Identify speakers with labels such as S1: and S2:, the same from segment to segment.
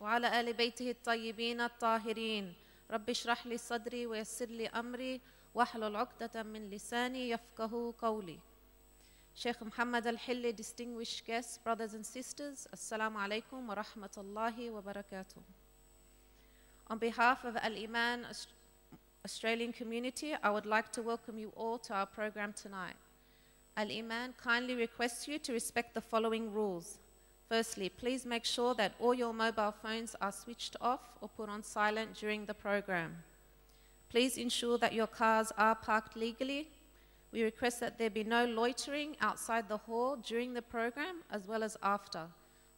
S1: وعلى آل بيته الطيبين الطاهرين. رب اشرح لي صدري ويسر لي أمري واحلل عقدة من لساني يفقهوا قولي. Sheikh Mohammed Al-HILLI, distinguished guests, brothers and sisters, Assalamu alaikum wa rahmatullahi wa barakatuh. On behalf of Al-Emaan Australian community, I would like to welcome you all to our program tonight. Al-Emaan kindly requests you to respect the following rules. Firstly, please make sure that all your mobile phones are switched off or put on silent during the program. Please ensure that your cars are parked legally. We request that there be no loitering outside the hall during the program as well as after,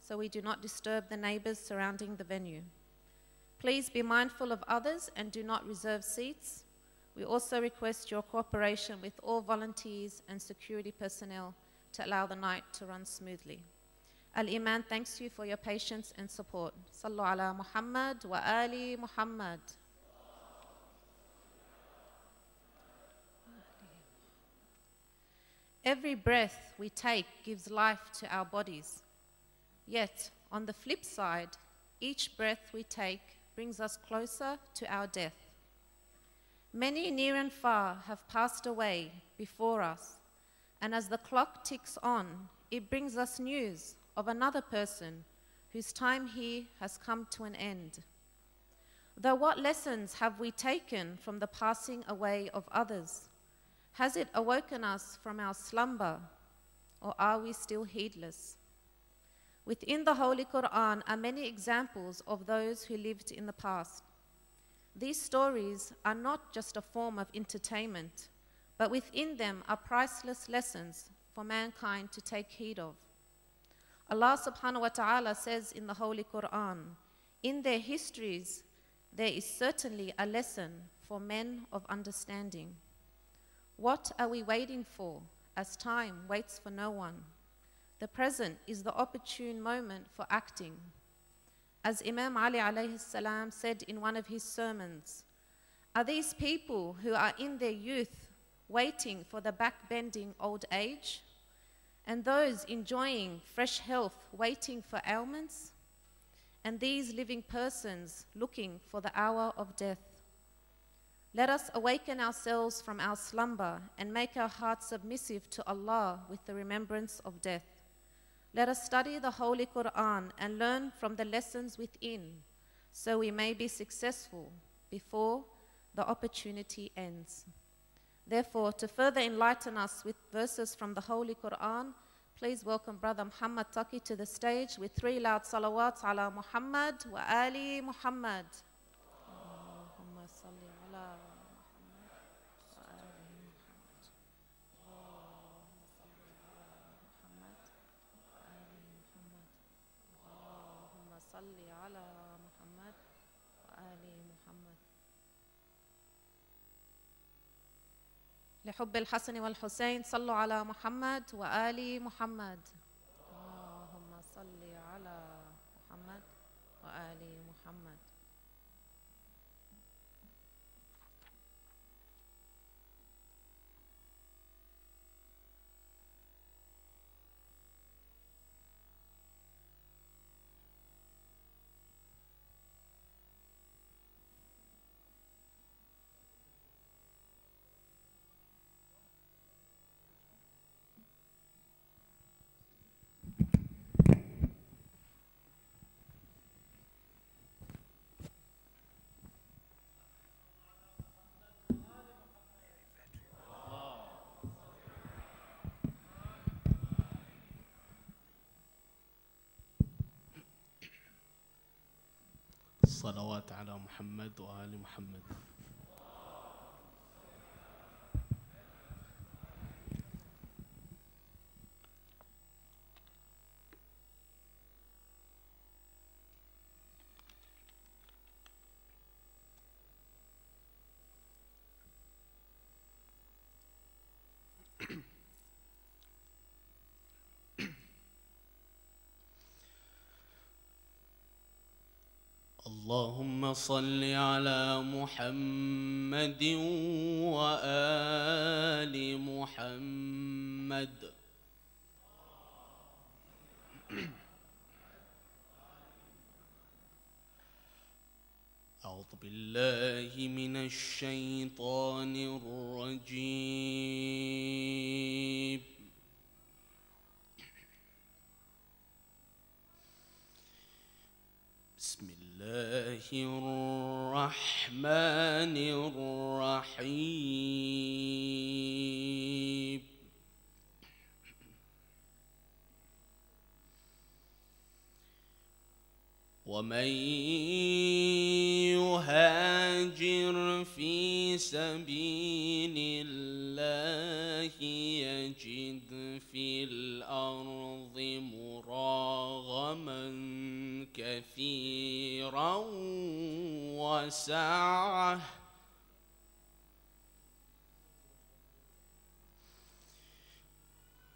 S1: so we do not disturb the neighbors surrounding the venue. Please be mindful of others and do not reserve seats. We also request your cooperation with all volunteers and security personnel to allow the night to run smoothly. Al-Emaan thanks you for your patience and support. Sallu ala Muhammad wa ali Muhammad. Every breath we take gives life to our bodies. Yet, on the flip side, each breath we take brings us closer to our death. Many near and far have passed away before us, and as the clock ticks on, it brings us news of another person whose time here has come to an end. Though what lessons have we taken from the passing away of others? Has it awoken us from our slumber, or are we still heedless? Within the Holy Quran are many examples of those who lived in the past. These stories are not just a form of entertainment, but within them are priceless lessons for mankind to take heed of. Allah subhanahu wa ta'ala says in the Holy Quran, "In their histories there is certainly a lesson for men of understanding." What are we waiting for, as time waits for no one? The present is the opportune moment for acting. As Imam Ali alayhi salam said in one of his sermons, "Are these people who are in their youth waiting for the back-bending old age? And those enjoying fresh health waiting for ailments? And these living persons looking for the hour of death? Let us awaken ourselves from our slumber and make our hearts submissive to Allah with the remembrance of death. Let us study the Holy Quran and learn from the lessons within, so we may be successful before the opportunity ends." Therefore, to further enlighten us with verses from the Holy Quran, please welcome Brother Muhammad Taqi to the stage with 3 loud salawats ala Muhammad wa ali Muhammad. لحب الحسن والحسين صلوا على محمد وآل محمد. اللهم صل على محمد وآل محمد.
S2: الصلوات على محمد وآل محمد. اللهم صل على محمد وآل محمد. أعوذ بالله من الشيطان الرجيم. بسم الله الرحمن الرحيم. ومن يهاجر في سبيل الله يجد في الأرض مراغما كثيرا وسعة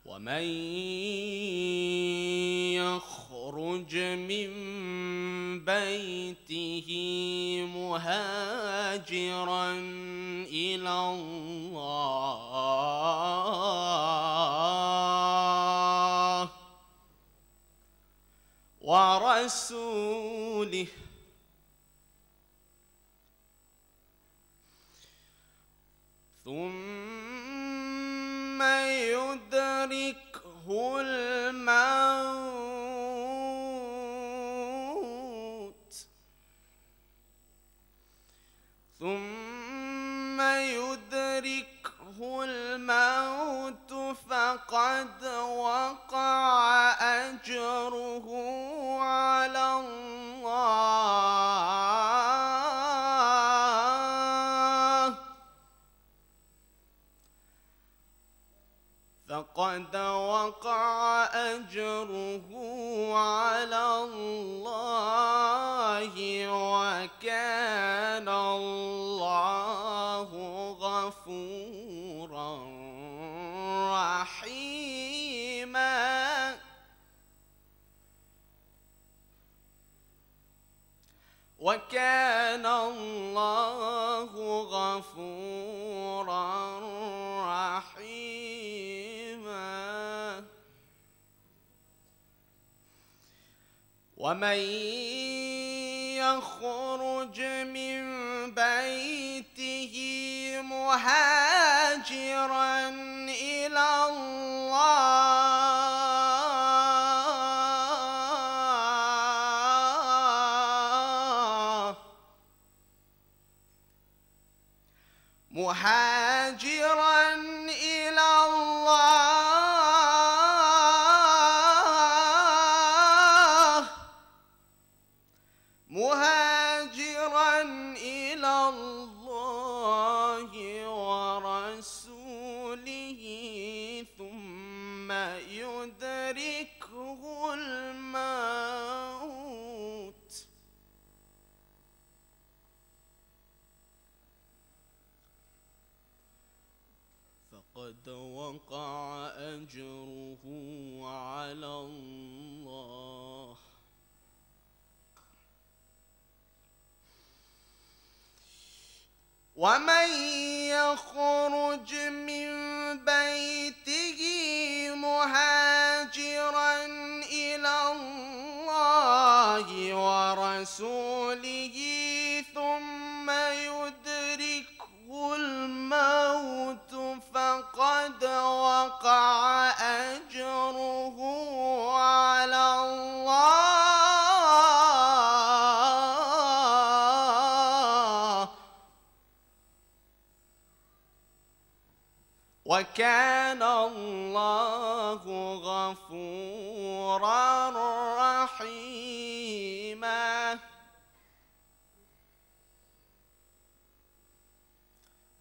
S2: ومن يخرج من بيته مهاجرا إلى الله ورسوله ثم يدركه الموت فقد وقع أجره على الله فقد وقع أجره على الله وكان الله غفورا رحيما. وكان الله غفورا رحيما. ومن يخرج من بيته مهاجرا إلى الله مهاجرا إلى الله مهاجرا إلى الله ورسوله ثم يدركه الموت فقد وقع أجره على الله ومن يخرج من بيته مهاجرا إلى الله ورسوله ثم يدركه الموت فقد وقع أجره على الله وكان الله غفورا رحيما.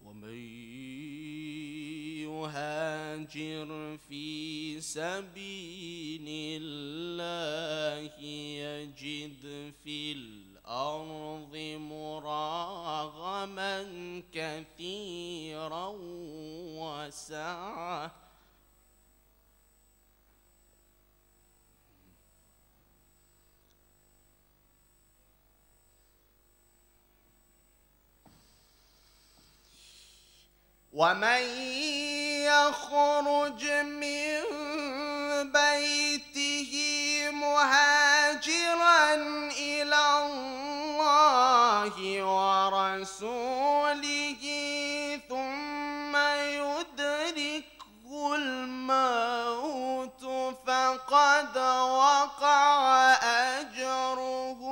S2: ومن يهاجر في سبيل الله يجد في الأرض مراغما كثيرا وسعة ومن يخرج من بيته مهاجرا إلى الله
S3: فقد وقع أجره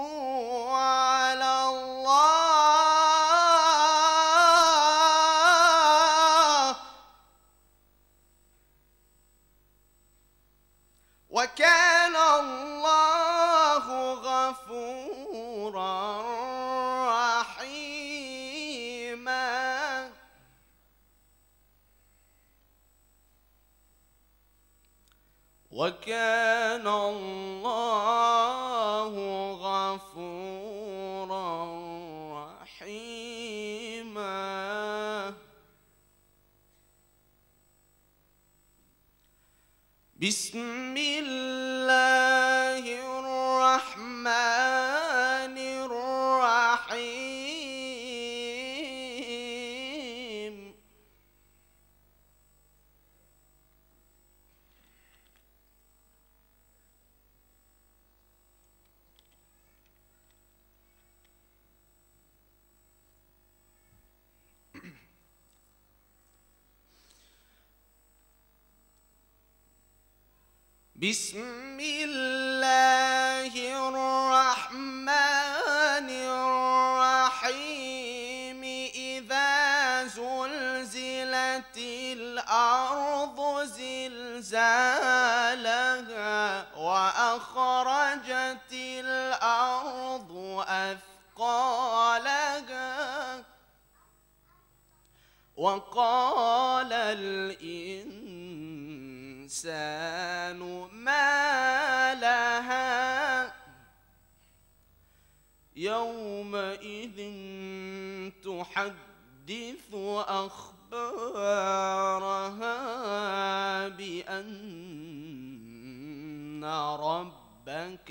S3: على الله، وكان الله غفورا رحيما. وكان الله غفورا رحيما. بسم الله الرحمن الرحيم. بسم الله الرحمن الرحيم. إذا زلزلت الأرض زلزالها وأخرجت الأرض أثقالها وقال الإنسان ما لها يومئذ تحدث أخبارها بأن ربك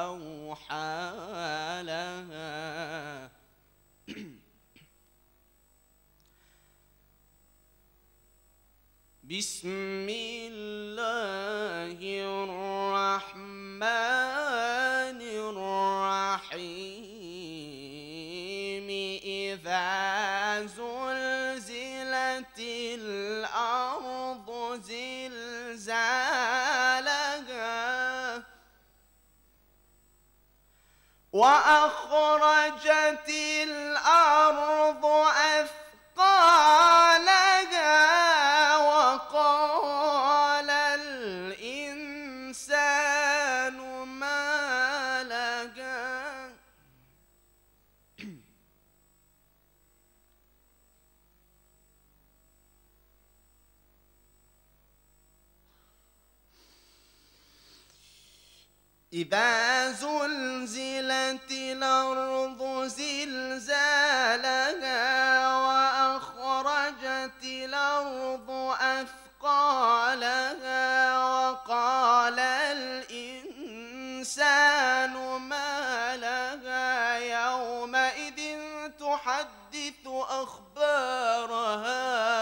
S3: أوحى لها. بسم الله الرحمن الرحيم. إذا زلزلت الأرض زلزالها وأخرجت الأرض أثقالها وقال الإنسان ما لها إذا زلزلت الأرض زلزالها وأخرجت الأرض أثقالها وقال الإنسان ما لها يومئذ تحدث أخبارها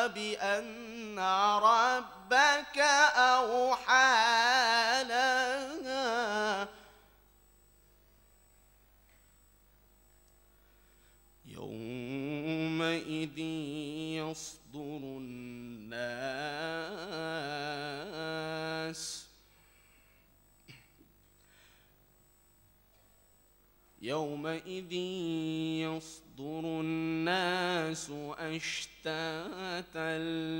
S3: بأن ربك أوحى لها. يومئذ يصدر الناس أشتاتا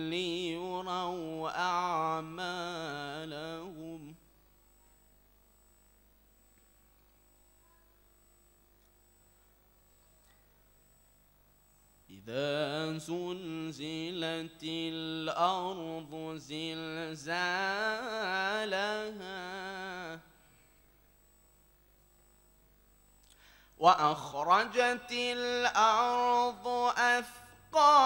S3: ليروا أعمالهم. إذا زلزلت الأرض زلزالها وأخرجت الأرض أثقالها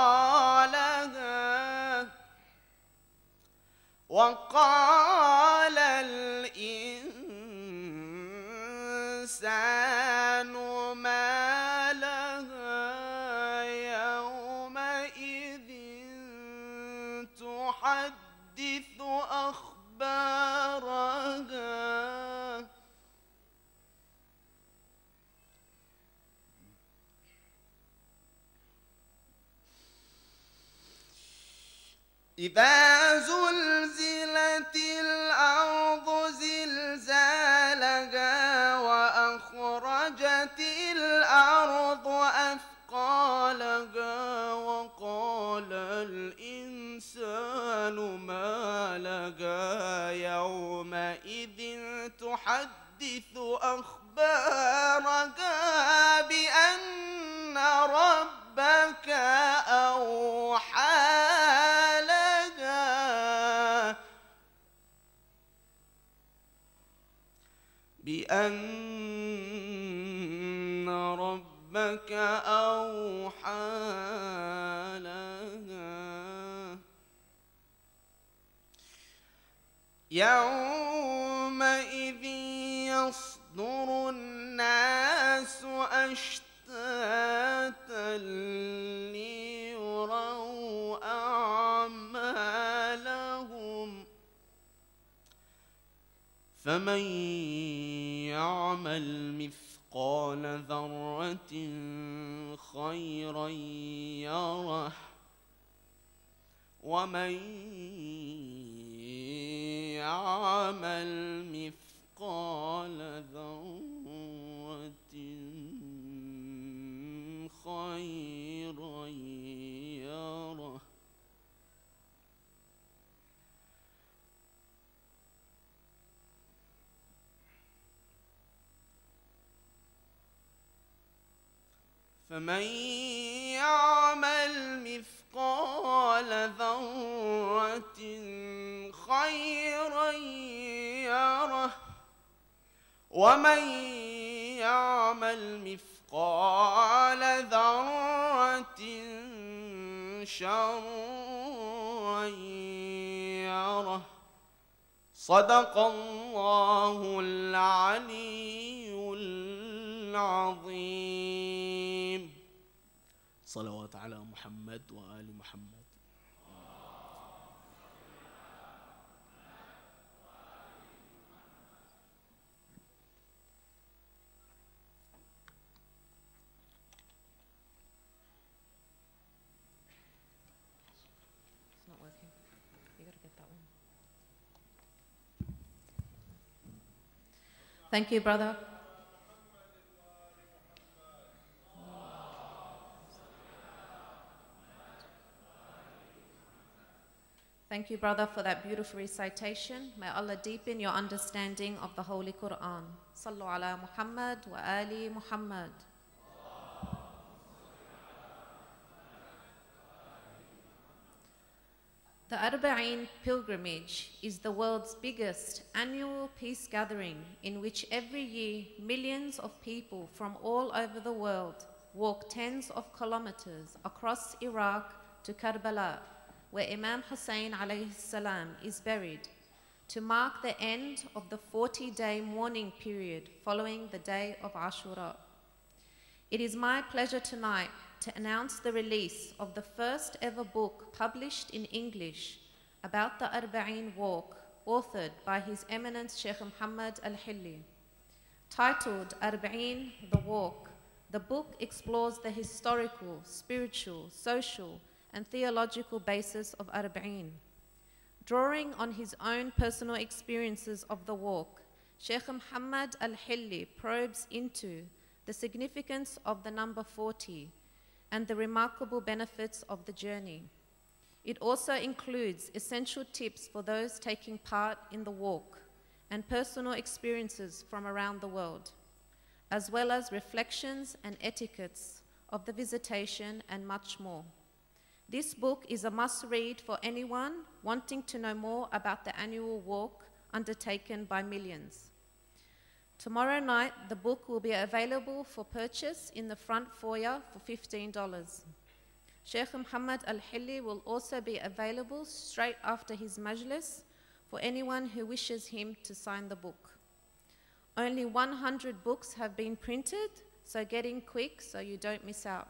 S3: وقال الإنسان ما لها يومئذ تحدث أخبارها إذا زلزلت الأرض زلزالها يومئذ تحدث أخبارها بأن ربك أوحى لها بأن ربك أوحى لها يومئذ يصدر الناس أشتاتا ليروا أعمالهم فمن يعمل مثقال ذرة خيرا يره ومن يعمل مثقال ذرة خيرا يره فمن يعمل مثقال ذرة خيرا يره ومن يعمل مثقال ذرة شرا يره صدق الله العلي العظيم.
S2: صلوات على محمد وآل محمد.
S1: It's not working. You gotta get that one. Thank you, brother. Thank you, brother, for that beautiful recitation. May Allah deepen your understanding of the Holy Quran. Sallu ala Muhammad wa ali Muhammad. The Arba'een pilgrimage is the world's biggest annual peace gathering in which every year millions of people from all over the world walk tens of kilometers across Iraq to Karbala, where Imam Hussein alayhi salam is buried, to mark the end of the 40-day mourning period following the day of Ashura. It is my pleasure tonight to announce the release of the first ever book published in English about the Arba'een walk, authored by His Eminence Sheikh Mohammed Al-HILLI. Titled Arba'een, The Walk, the book explores the historical, spiritual, social, and theological basis of Arba'een. Drawing on his own personal experiences of the walk, Sheikh Mohammed Al-HILLI probes into the significance of the number 40 and the remarkable benefits of the journey. It also includes essential tips for those taking part in the walk and personal experiences from around the world, as well as reflections and etiquettes of the visitation and much more. This book is a must-read for anyone wanting to know more about the annual walk undertaken by millions. Tomorrow night, the book will be available for purchase in the front foyer for $15. Sheikh Mohammed Al-HILLI will also be available straight after his majlis for anyone who wishes him to sign the book. Only 100 books have been printed, so get in quick so you don't miss out.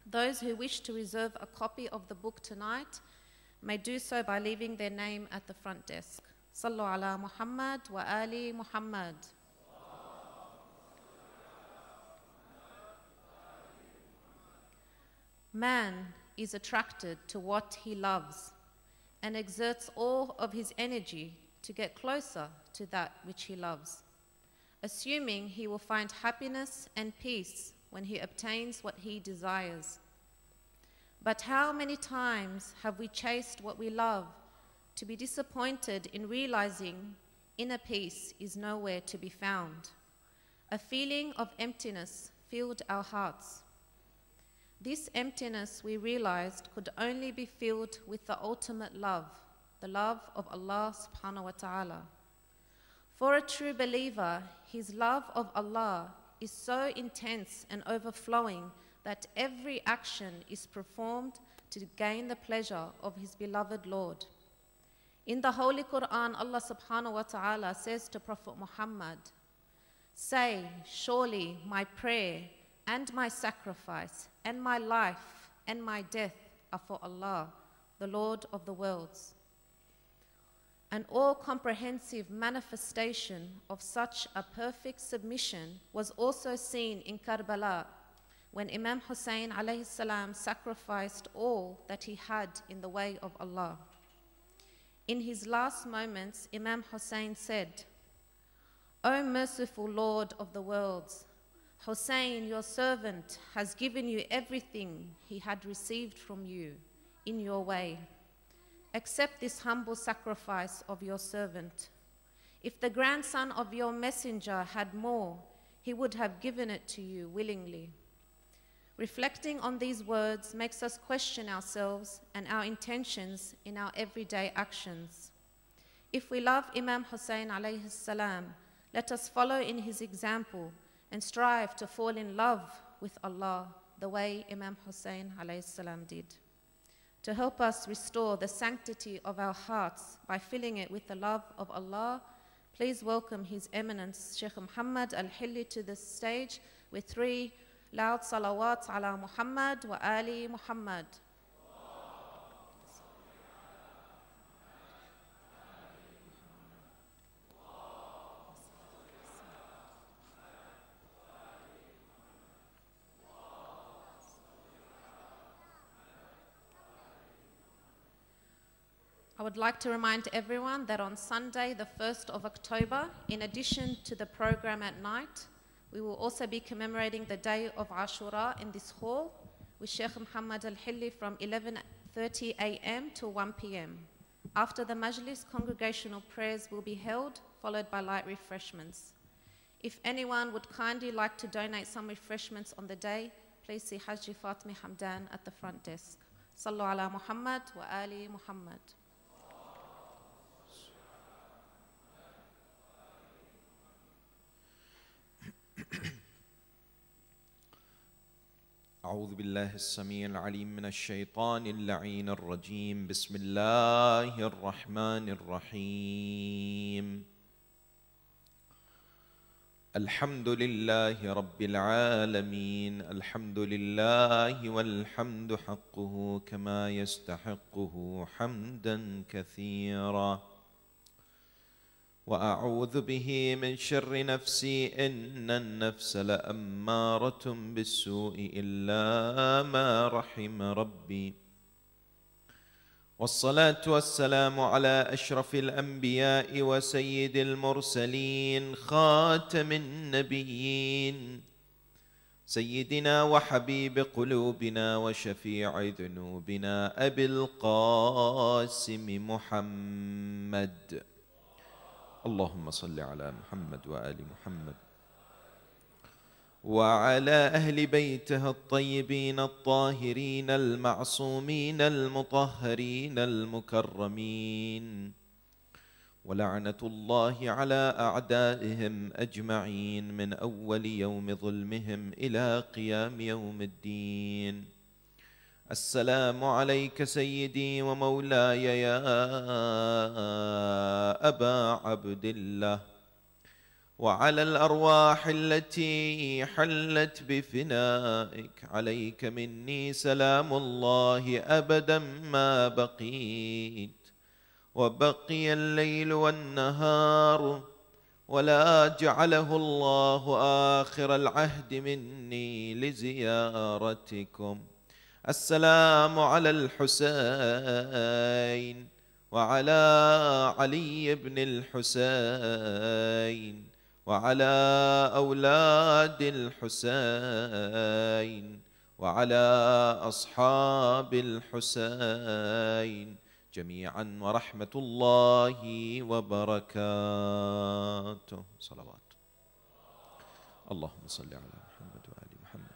S1: Those who wish to reserve a copy of the book tonight may do so by leaving their name at the front desk. Sallu ala Muhammad wa ali Muhammad. Man is attracted to what he loves and exerts all of his energy to get closer to that which he loves, assuming he will find happiness and peace when he obtains what he desires. But how many times have we chased what we love to be disappointed in realizing Inner peace is nowhere to be found. A feeling of emptiness filled our hearts. This emptiness, we realized, could only be filled with the ultimate love, the love of Allah subhanahu wa ta'ala. For a true believer, his love of Allah is so intense and overflowing that every action is performed to gain the pleasure of his beloved Lord. In the Holy Quran, Allah subhanahu wa ta'ala says to Prophet Muhammad, "Say, surely my prayer and my sacrifice and my life and my death are for Allah, the Lord of the worlds." An all-comprehensive manifestation of such a perfect submission was also seen in Karbala, when Imam Hussein alayhi salam sacrificed all that he had in the way of Allah. In his last moments, Imam Hussein said, "O merciful Lord of the worlds, Hussein, your servant, has given you everything he had received from you in your way. Accept this humble sacrifice of your servant. If the grandson of your messenger had more, he would have given it to you willingly." Reflecting on these words makes us question ourselves and our intentions in our everyday actions. If we love Imam Hussein alayhi salam, let us follow in his example and strive to fall in love with Allah the way Imam Hussein alayhi salam did. To help us restore the sanctity of our hearts by filling it with the love of Allah, please welcome His Eminence Sheikh Mohammed Al-HILLI to the stage with 3 loud salawats ala Muhammad wa Ali Muhammad. I would like to remind everyone that on Sunday, the 1st of October, in addition to the program at night, we will also be commemorating the day of Ashura in this hall with Sheikh Mohammed Al-HILLI from 11:30 a.m. to 1 p.m. After the Majlis, congregational prayers will be held, followed by light refreshments. If anyone would kindly like to donate some refreshments on the day, please see Haji Fatmi Hamdan at the front desk. Sallu ala Muhammad wa Ali Muhammad.
S4: أعوذ بالله السميع العليم من الشيطان اللعين الرجيم. بسم الله الرحمن الرحيم. الحمد لله رب العالمين. الحمد لله والحمد حقه كما يستحقه حمدا كثيرا. وأعوذ به من شر نفسي إن النفس لأمارة بالسوء إلا ما رحم ربي. والصلاة والسلام على أشرف الأنبياء وسيد المرسلين خاتم النبيين سيدنا وحبيب قلوبنا وشفيع ذنوبنا أبي القاسم محمد. اللهم صل على محمد وآل محمد وعلى أهل بيته الطيبين الطاهرين المعصومين المطهرين المكرمين. ولعنة الله على أعدائهم أجمعين من أول يوم ظلمهم إلى قيام يوم الدين. السلام عليك سيدي ومولاي يا أبا عبد الله، وعلى الأرواح التي حلت بفنائك. عليك مني سلام الله أبدا ما بقيت، وبقي الليل والنهار، ولا جعله الله آخر العهد مني لزيارتكم. السلام على الحسين وعلى علي بن الحسين وعلى أولاد الحسين وعلى أصحاب الحسين جميعا ورحمة الله وبركاته. صلوات. اللهم صل على محمد وآل محمد.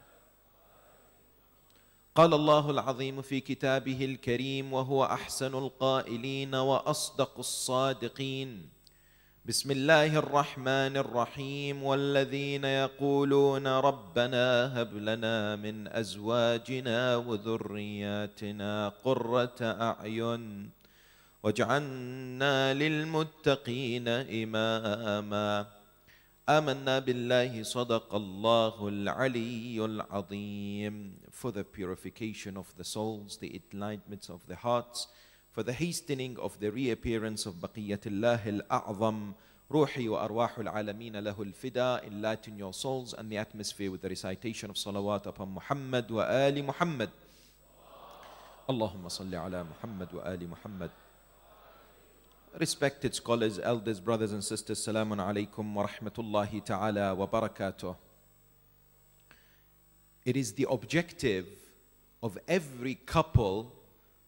S4: قال الله العظيم في كتابه الكريم وهو أحسن القائلين وأصدق الصادقين: بسم الله الرحمن الرحيم. والذين يقولون ربنا هب لنا من أزواجنا وذرياتنا قرة أعين واجعلنا للمتقين إماما. آمنا بالله صدق الله العلي العظيم. For the purification of the souls, the enlightenment of the hearts, for the hastening of the reappearance of Baqiyatullah al-A'zam, Ruhi wa Arwahul Alameen lahul Fida, enlighten your souls and the atmosphere with the recitation of salawat upon Muhammad wa Ali Muhammad. Allahumma salli ala Muhammad wa Ali Muhammad. Respected scholars, elders, brothers and sisters, Salamun alaykum wa rahmatullahi ta'ala wa barakatuh. It is the objective of every couple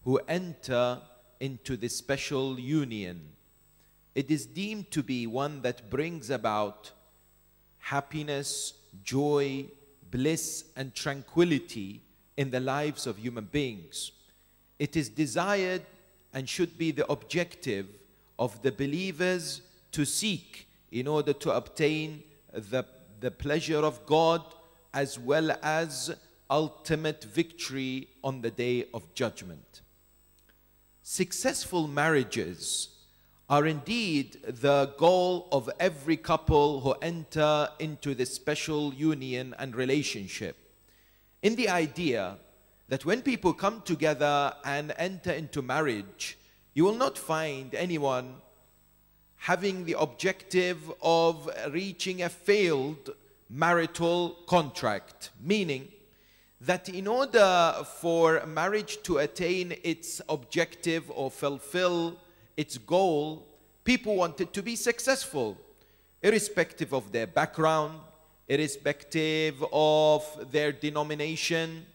S4: who enter into this special union. It is deemed to be one that brings about happiness, joy, bliss, and tranquility in the lives of human beings. It is desired and should be the objective of the believers to seek in order to obtain the pleasure of God as well as ultimate victory on the day of judgment. Successful marriages are indeed the goal of every couple who enter into this special union and relationship, in the idea that when people come together and enter into marriage, you will not find anyone having the objective of reaching a failed marital contract, meaning that in order for marriage to attain its objective or fulfill its goal, people want it to be successful, irrespective of their background, irrespective of their denomination.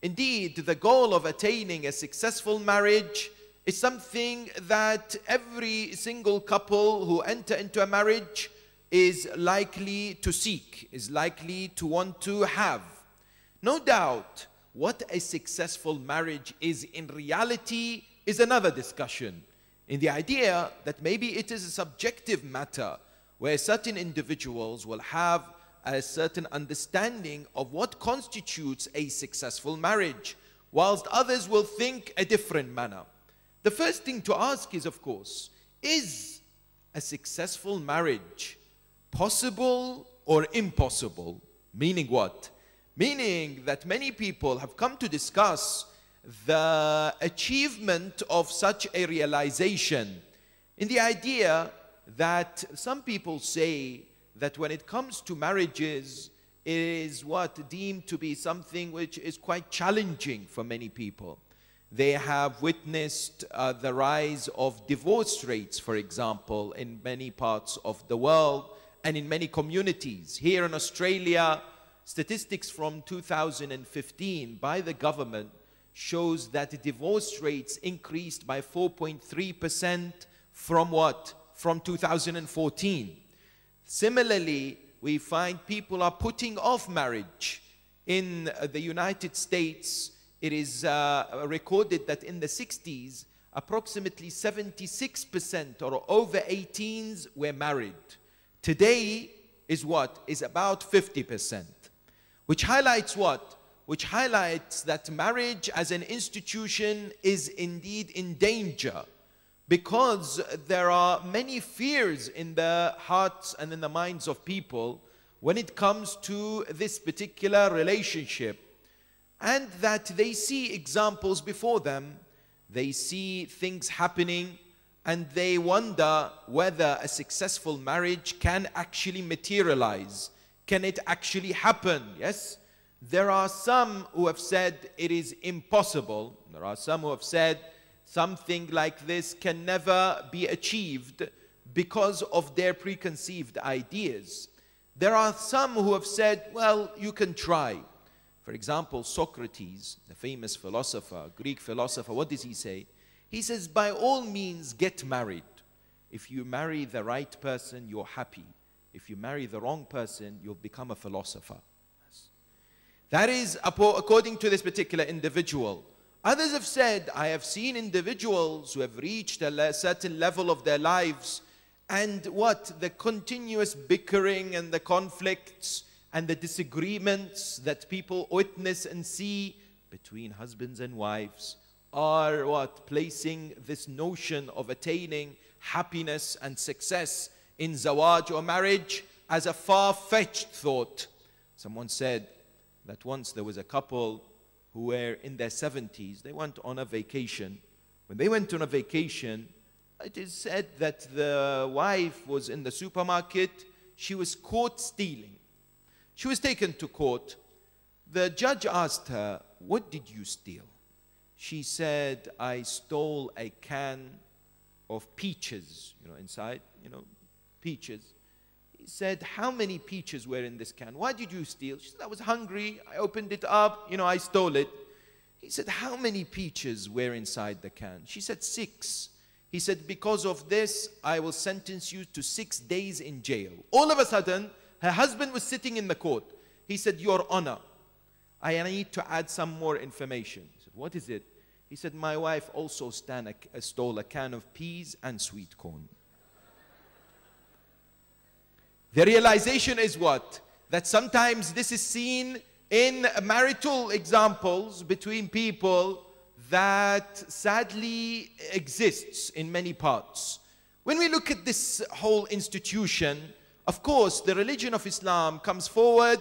S4: Indeed, the goal of attaining a successful marriage is something that every single couple who enter into a marriage is likely to seek, is likely to want to have. No doubt, what a successful marriage is in reality is another discussion, in the idea that maybe it is a subjective matter where certain individuals will have a certain understanding of what constitutes a successful marriage, whilst others will think a different manner. The first thing to ask is, of course, is a successful marriage possible or impossible? Meaning what? Meaning that many people have come to discuss the achievement of such a realization, in the idea that some people say that when it comes to marriages, it is what deemed to be something which is quite challenging for many people. They have witnessed the rise of divorce rates, for example, in many parts of the world and in many communities. Here in Australia, statistics from 2015 by the government shows that divorce rates increased by 4.3% from what? From 2014. Similarly, we find people are putting off marriage. In the United States, it is recorded that in the 60s, approximately 76% or over 18s were married. Today is what? Is about 50%. Which highlights what? Which highlights that marriage as an institution is indeed in danger, because there are many fears in the hearts and in the minds of people when it comes to this particular relationship, and that they see examples before them, they see things happening, and they wonder whether a successful marriage can actually materialize. Can it actually happen? Yes? There are some who have said it is impossible. There are some who have said something like this can never be achieved because of their preconceived ideas. There are some who have said, well, you can try. For example, Socrates, the famous philosopher, Greek philosopher, what does he say? He says, by all means, get married. If you marry the right person, you're happy. If you marry the wrong person, you'll become a philosopher. That is according to this particular individual. Others have said, I have seen individuals who have reached a certain level of their lives, and what? The continuous bickering and the conflicts and the disagreements that people witness and see between husbands and wives are what? Placing this notion of attaining happiness and success in zawaj or marriage as a far-fetched thought. Someone said that once there was a couple who were in their 70s. They went on a vacation. When they went on a vacation, it is said that the wife was in the supermarket. She was caught stealing. She was taken to court. The judge asked her, what did you steal? She said, I stole a can of peaches, inside, peaches. He said, how many peaches were in this can? Why did you steal? She said, I was hungry. I opened it up. I stole it. He said, how many peaches were inside the can? She said, 6. He said, because of this, I will sentence you to 6 days in jail. All of a sudden, her husband was sitting in the court. He said, Your Honor, I need to add some more information. He said, what is it? He said, my wife also stole a can of peas and sweet corn. The realization is what? That sometimes this is seen in marital examples between people that sadly exists in many parts. When we look at this whole institution, of course, the religion of Islam comes forward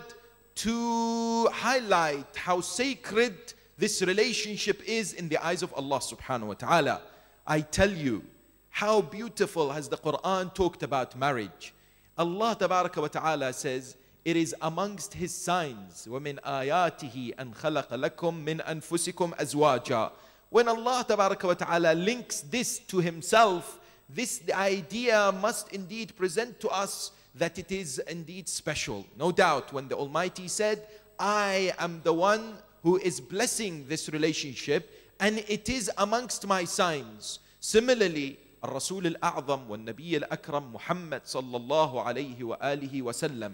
S4: to highlight how sacred this relationship is in the eyes of Allah subhanahu wa ta'ala. I tell you, how beautiful has the Quran talked about marriage. Allah tabaraka wa ta'ala says, it is amongst His signs. وَمِنْ آيَاتِهِ أَنْ خَلَقَ لَكُم مِّنْ أَنفُسِكُمْ أَزْوَاجًا. When Allah tabaraka wa ta'ala links this to Himself, the idea must indeed present to us that it is indeed special. No doubt, when the Almighty said, I am the one who is blessing this relationship, and it is amongst my signs. Similarly, الرسول الأعظم والنبي الأكرم محمد صلى الله عليه وآله وسلم.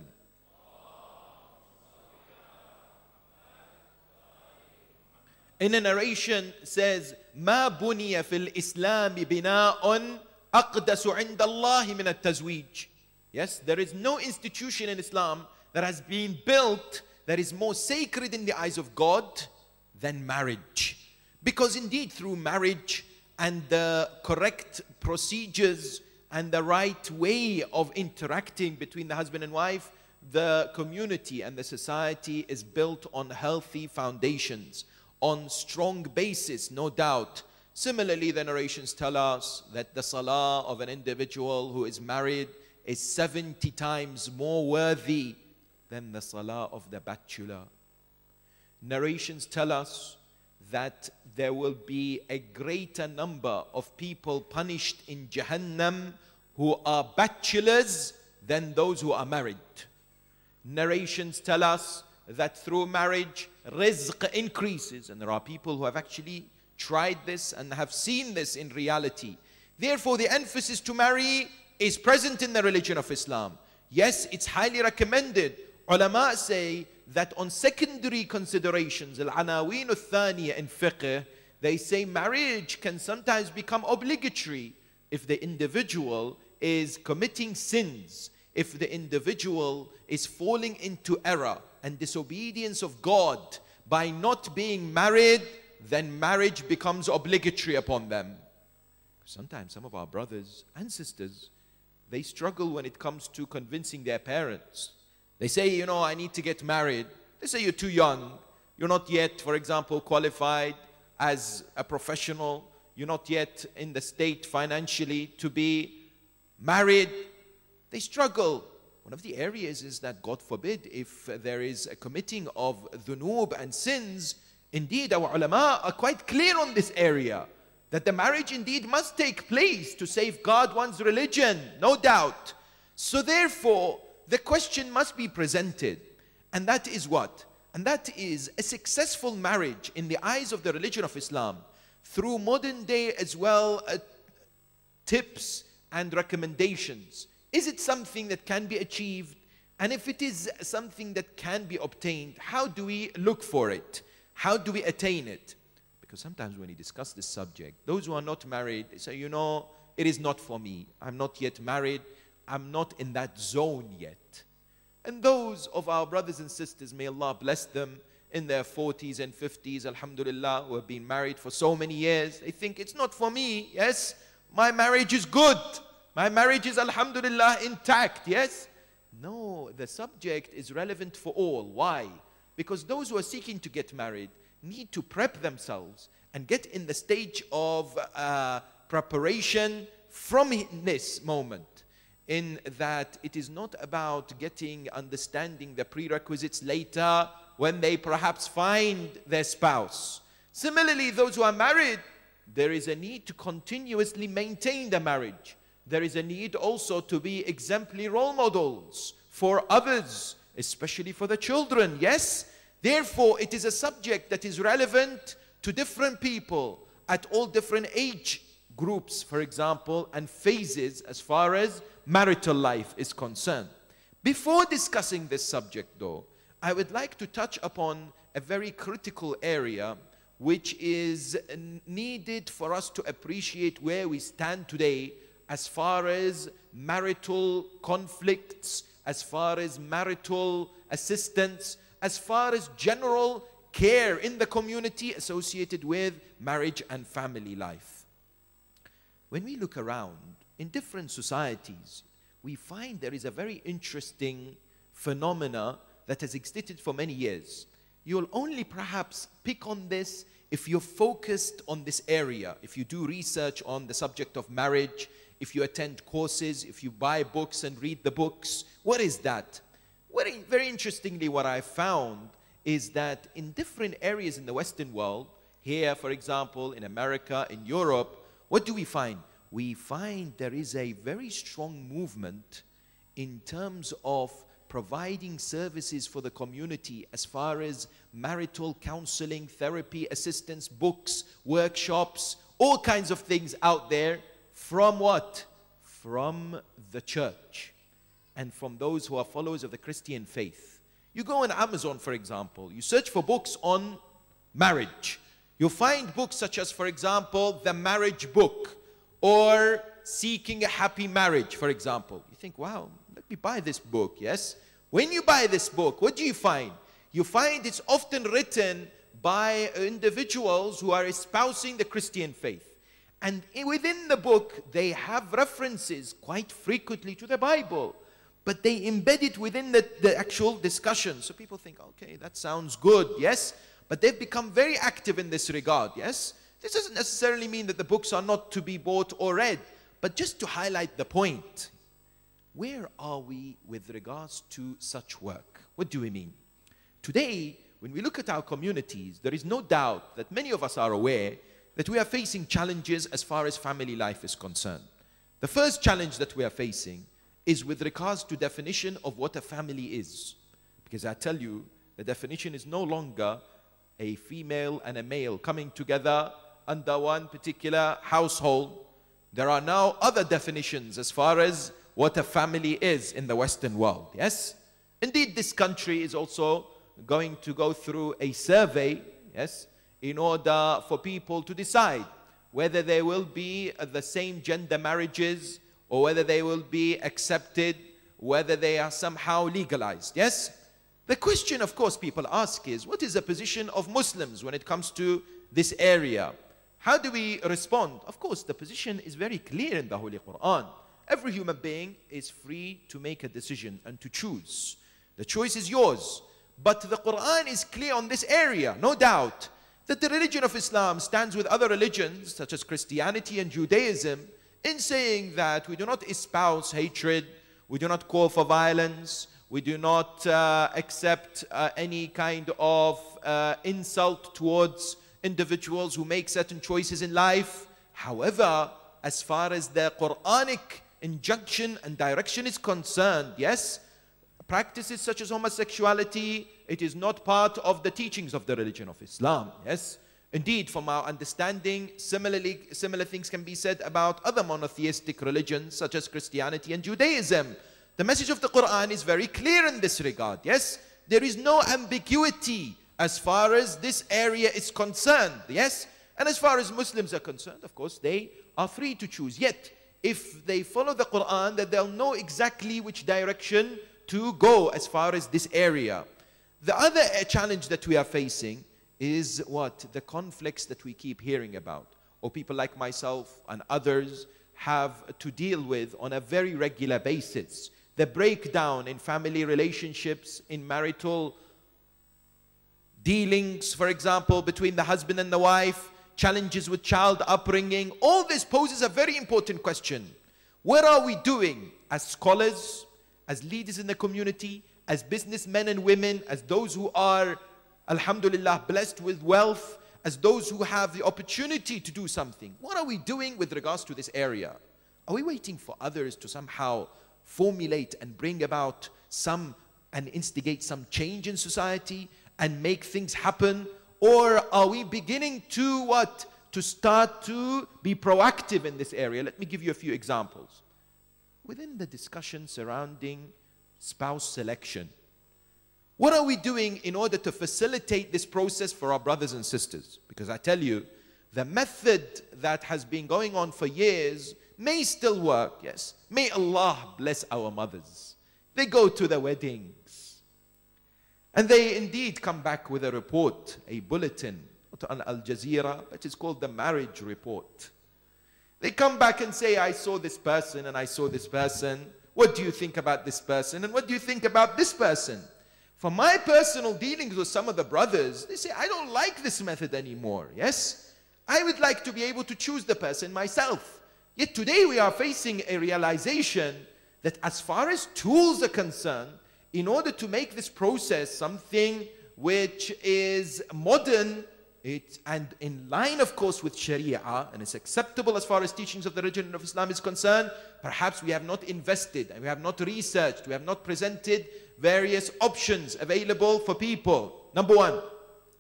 S4: In a narration says, ما بني في الإسلام بناء أقدس عند الله من التزويج. Yes, there is no institution in Islam that has been built that is more sacred in the eyes of God than marriage. Because indeed through marriage and the correct procedures and the right way of interacting between the husband and wife, the community and the society is built on healthy foundations, on strong basis, no doubt. Similarly, the narrations tell us that the salah of an individual who is married is 70 times more worthy than the salah of the bachelor. Narrations tell us that there will be a greater number of people punished in Jahannam who are bachelors than those who are married. Narrations tell us that through marriage, rizq increases, and there are people who have actually tried this and have seen this in reality. Therefore, the emphasis to marry is present in the religion of Islam. Yes, it's highly recommended. Ulama say that on secondary considerations, al-anaween al-thaniya in fiqh, they say marriage can sometimes become obligatory if the individual is committing sins, if the individual is falling into error and disobedience of God by not being married, then marriage becomes obligatory upon them. Sometimes some of our brothers and sisters, they struggle when it comes to convincing their parents. They say, I need to get married. They say, you're too young. You're not yet, for example, qualified as a professional. You're not yet in the state financially to be married. They struggle. One of the areas is that, God forbid, if there is a committing of dhunub and sins, indeed our ulama are quite clear on this area, that the marriage indeed must take place to safeguard one's religion, no doubt. So therefore, the question must be presented, and that is what? And that is a successful marriage in the eyes of the religion of Islam through modern day as well, tips and recommendations. Is it something that can be achieved? And if it is something that can be obtained, how do we look for it? How do we attain it? Because sometimes when you discuss this subject, those who are not married, they say, you know, it is not for me. I'm not yet married. I'm not in that zone yet. And those of our brothers and sisters, may Allah bless them, in their 40s and 50s, alhamdulillah, who have been married for so many years, they think it's not for me. Yes, my marriage is good. My marriage is, alhamdulillah, intact. Yes. No, the subject is relevant for all. Why? Because those who are seeking to get married need to prep themselves and get in the stage of preparation from this moment, in that it is not about understanding the prerequisites later when they perhaps find their spouse. Similarly, those who are married, there is a need to continuously maintain the marriage. There is a need also to be exemplary role models for others, especially for the children. Yes? Therefore, it is a subject that is relevant to different people at all different age groups, for example, and phases as far as marital life is concerned. Before discussing this subject, though, I would like to touch upon a very critical area which is needed for us to appreciate where we stand today as far as marital conflicts, as far as marital assistance, as far as general care in the community associated with marriage and family life. When we look around in different societies, we find there is a very interesting phenomena that has existed for many years. You'll only perhaps pick on this if you're focused on this area, if you do research on the subject of marriage, if you attend courses, if you buy books and read the books. What is that? Very interestingly, what I found is that in different areas in the Western world, here, for example, in America, in Europe, what do we find? We find there is a very strong movement in terms of providing services for the community as far as marital counseling, therapy, assistance, books, workshops, all kinds of things out there. From what? From the church and from those who are followers of the Christian faith. You go on Amazon, for example, you search for books on marriage. You'll find books such as, for example, The Marriage Book or Seeking a Happy Marriage, for example. You think, wow, let me buy this book, yes? When you buy this book, what do you find? You find it's often written by individuals who are espousing the Christian faith. And within the book, they have references quite frequently to the Bible, but they embed it within the actual discussion. So people think, okay, that sounds good, yes? But they've become very active in this regard, yes? This doesn't necessarily mean that the books are not to be bought or read, but just to highlight the point. Where are we with regards to such work? What do we mean? Today, when we look at our communities, there is no doubt that many of us are aware that we are facing challenges as far as family life is concerned. The first challenge that we are facing is with regards to definition of what a family is. Because I tell you, the definition is no longer a female and a male coming together under one particular household. There are now other definitions as far as what a family is in the Western world, yes? Indeed, this country is also going to go through a survey, yes, in order for people to decide whether there will be the same gender marriages or whether they will be accepted, whether they are somehow legalized, yes? The question, of course, people ask is, what is the position of Muslims when it comes to this area? How do we respond? Of course, the position is very clear in the Holy Quran. Every human being is free to make a decision and to choose. The choice is yours. But the Quran is clear on this area, no doubt, that the religion of Islam stands with other religions, such as Christianity and Judaism, in saying that we do not espouse hatred, we do not call for violence, we do not accept any kind of insult towards individuals who make certain choices in life. However, as far as the Quranic injunction and direction is concerned, yes, practices such as homosexuality, it is not part of the teachings of the religion of Islam, yes. Indeed, from our understanding, similar things can be said about other monotheistic religions such as Christianity and Judaism. The message of the Quran is very clear in this regard. Yes, there is no ambiguity as far as this area is concerned. Yes, and as far as Muslims are concerned, of course, they are free to choose. Yet, if they follow the Quran, then they'll know exactly which direction to go as far as this area. The other challenge that we are facing is what? The conflicts that we keep hearing about, or people like myself and others have to deal with on a very regular basis. The breakdown in family relationships, in marital dealings, for example, between the husband and the wife, challenges with child upbringing. All this poses a very important question. What are we doing as scholars, as leaders in the community, as businessmen and women, as those who are, alhamdulillah, blessed with wealth, as those who have the opportunity to do something? What are we doing with regards to this area? Are we waiting for others to somehow formulate and bring about and instigate some change in society and make things happen? Or are we beginning to what? To start to be proactive in this area? Let me give you a few examples. Within the discussion surrounding spouse selection, what are we doing in order to facilitate this process for our brothers and sisters? Because I tell you, the method that has been going on for years may still work, yes. May Allah bless our mothers. They go to the weddings, and they indeed come back with a report, a bulletin, not on Al Jazeera, but it's called the marriage report. They come back and say, I saw this person and I saw this person. What do you think about this person? And what do you think about this person? From my personal dealings with some of the brothers, they say, I don't like this method anymore. Yes, I would like to be able to choose the person myself. Yet today we are facing a realization that as far as tools are concerned, in order to make this process something which is modern, and in line, of course, with Sharia, and it's acceptable as far as teachings of the religion of Islam is concerned, perhaps we have not invested, and we have not researched, we have not presented various options available for people. Number one.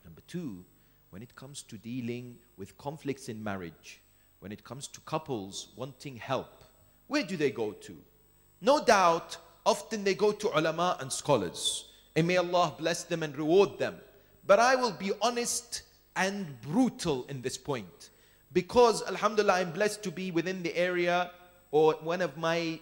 S4: Number two, when it comes to dealing with conflicts in marriage, when it comes to couples wanting help, where do they go to? No doubt, often they go to ulama and scholars, and may Allah bless them and reward them. But I will be honest and brutal in this point, because alhamdulillah, I'm blessed to be within the area, or one of my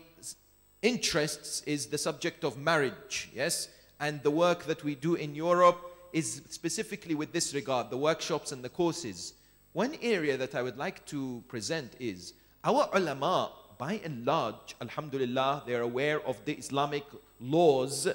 S4: interests is the subject of marriage, yes, and the work that we do in Europe is specifically with this regard, the workshops and the courses. One area that I would like to present is our ulama, by and large, alhamdulillah, they are aware of the Islamic laws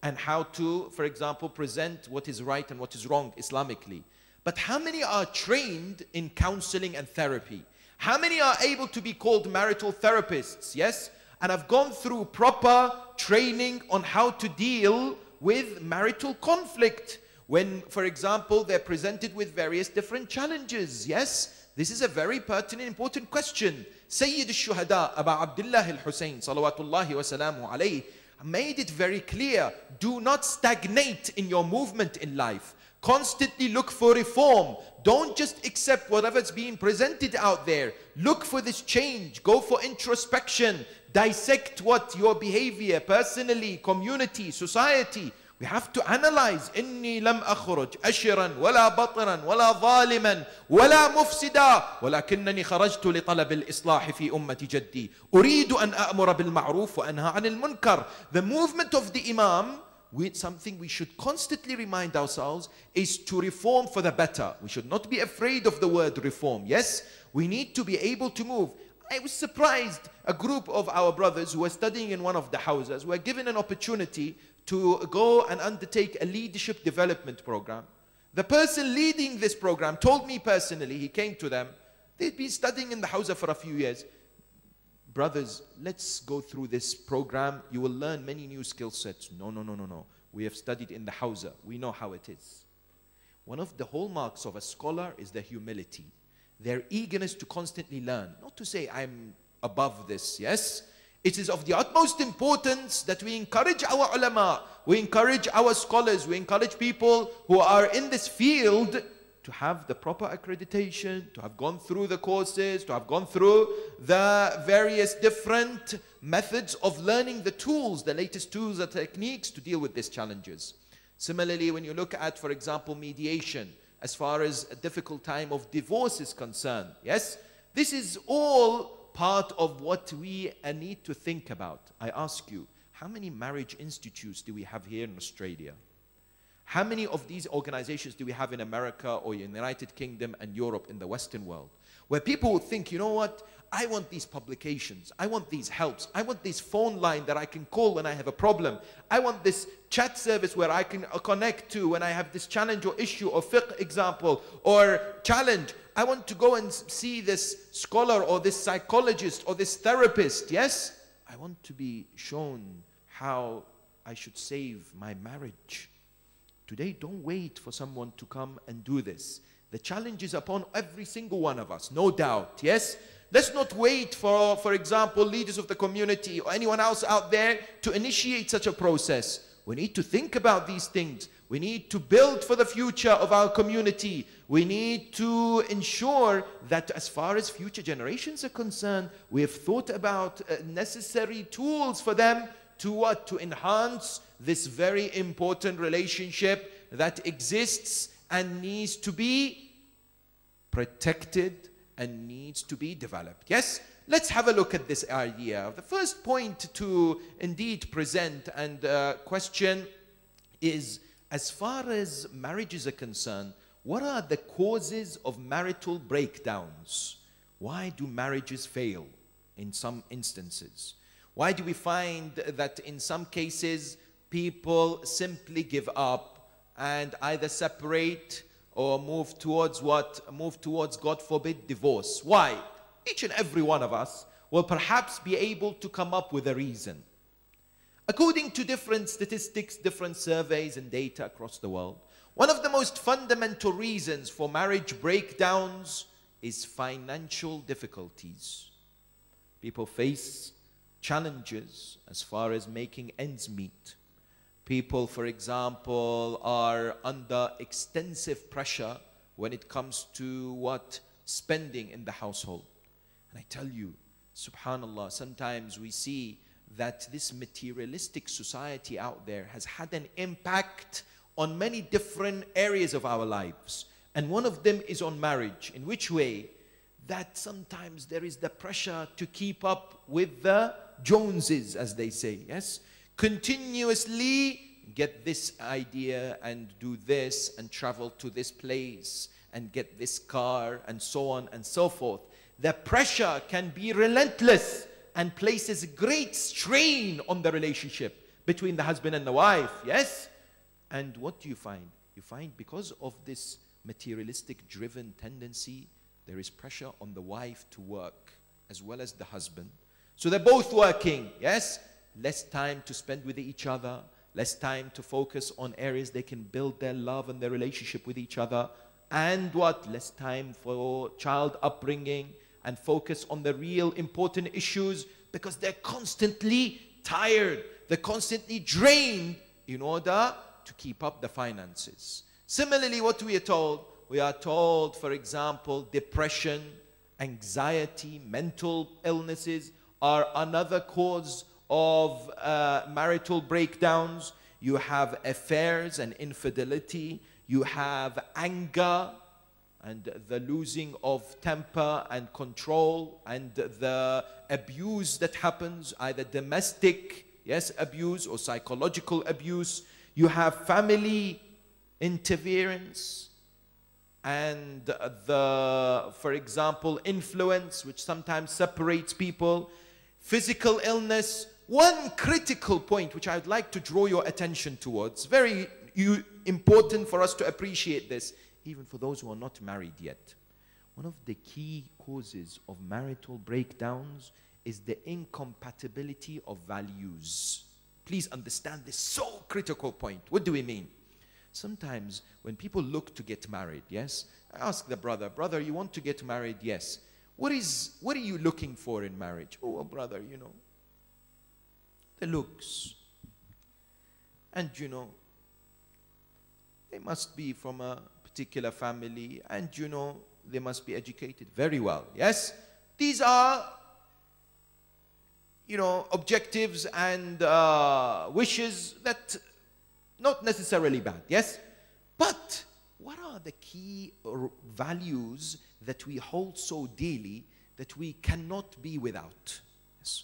S4: and how to, for example, present what is right and what is wrong Islamically. But how many are trained in counseling and therapy? How many are able to be called marital therapists? Yes? And have gone through proper training on how to deal with marital conflict. When, for example, they're presented with various different challenges. Yes? This is a very pertinent, important question. Sayyid al-Shuhada, Aba Abdullah al-Husayn, salawatullahi wa salamu alayhi, made it very clear, do not stagnate in your movement in life. Constantly look for reform. Don't just accept whatever's being presented out there. Look for this change. Go for introspection. Dissect what your behavior, personally, community, society. We have to analyze. إني لم أخرج أشرا ولا بطرا ولا ظالما ولا مفسدا ولكنني خرجت لطلب الإصلاح في أمة جدي أريد أن أأمر بالمعروف وأنهى عن المنكر. The movement of the Imam, something we should constantly remind ourselves, is to reform for the better. We should not be afraid of the word reform. Yes, we need to be able to move. I was surprised, a group of our brothers who were studying in one of the houses were given an opportunity to go and undertake a leadership development program. The person leading this program told me personally, he came to them, they'd been studying in the house for a few years. Brothers, let's go through this program. You will learn many new skill sets. No. We have studied in the house. We know how it is. One of the hallmarks of a scholar is the humility. Their eagerness to constantly learn. Not to say I'm above this, yes? It is of the utmost importance that we encourage our ulama, we encourage our scholars, we encourage people who are in this field to have the proper accreditation, to have gone through the courses, to have gone through the various different methods of learning the tools, the latest tools and techniques to deal with these challenges. Similarly, when you look at, for example, mediation, as far as a difficult time of divorce is concerned, yes, this is all part of what we need to think about. I ask you, how many marriage institutes do we have here in Australia? How many of these organizations do we have in America or in the United Kingdom and Europe in the Western world? Where people would think, you know what, I want these publications, I want these helps, I want this phone line that I can call when I have a problem, I want this chat service where I can connect to when I have this challenge or issue or fiqh example or challenge. I want to go and see this scholar or this psychologist or this therapist, yes? I want to be shown how I should save my marriage. Today, don't wait for someone to come and do this. The challenge is upon every single one of us, no doubt, yes? Let's not wait for example, leaders of the community or anyone else out there to initiate such a process. We need to think about these things. We need to build for the future of our community. We need to ensure that as far as future generations are concerned, we have thought about necessary tools for them to what? To enhance this very important relationship that exists and needs to be protected and needs to be developed. Yes? Let's have a look at this idea. The first point to indeed present and question is, as far as marriages are concerned, what are the causes of marital breakdowns? Why do marriages fail in some instances? Why do we find that in some cases people simply give up and either separate or move towards what? Move towards, God forbid, divorce? Why? Each and every one of us will perhaps be able to come up with a reason. According to different statistics, different surveys and data across the world, one of the most fundamental reasons for marriage breakdowns is financial difficulties. People face challenges as far as making ends meet. People, for example, are under extensive pressure when it comes to what? Spending in the household. And I tell you, subhanallah, sometimes we see that this materialistic society out there has had an impact on many different areas of our lives. And one of them is on marriage. In which way? That sometimes there is the pressure to keep up with the Joneses, as they say, yes? Continuously get this idea and do this and travel to this place and get this car and so on and so forth. The pressure can be relentless and places great strain on the relationship between the husband and the wife, yes? And what do you find? You find because of this materialistic driven tendency, there is pressure on the wife to work as well as the husband. So they're both working, yes? Less time to spend with each other, less time to focus on areas they can build their love and their relationship with each other. And what? Less time for child upbringing and focus on the real important issues because they're constantly tired. They're constantly drained in order to keep up the finances. Similarly, what we are told? We are told, for example, depression, anxiety, mental illnesses are another cause of marital breakdowns. You have affairs and infidelity. You have anger and the losing of temper and control and the abuse that happens, either domestic, yes, abuse or psychological abuse. You have family interference and for example, influence, which sometimes separates people. Physical illness. One critical point which I'd like to draw your attention towards, very important for us to appreciate this, even for those who are not married yet. One of the key causes of marital breakdowns is the incompatibility of values. Please understand this so critical point. What do we mean? Sometimes when people look to get married, yes, I ask the brother, you want to get married? Yes. What are you looking for in marriage? Oh, well, brother, you know, the looks. And you know, they must be from a particular family, and you know, they must be educated very well. Yes? These are, you know, objectives and wishes that not necessarily bad. Yes? But what are the key values that we hold so dearly that we cannot be without? Yes.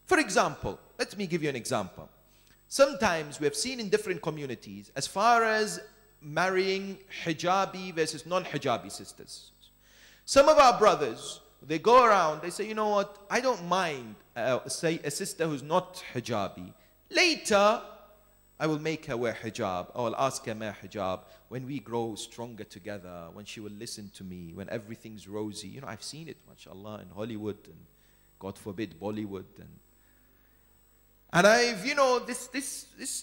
S4: For example, let me give you an example. Sometimes we have seen in different communities, as far as marrying hijabi versus non-hijabi sisters. Some of our brothers, they go around, they say, you know what, I don't mind, say, a sister who's not hijabi. Later, I will make her wear hijab. I will ask her wear hijab. When we grow stronger together, when she will listen to me, when everything's rosy. You know, I've seen it, mashallah, in Hollywood and, God forbid, Bollywood. And I've, you know,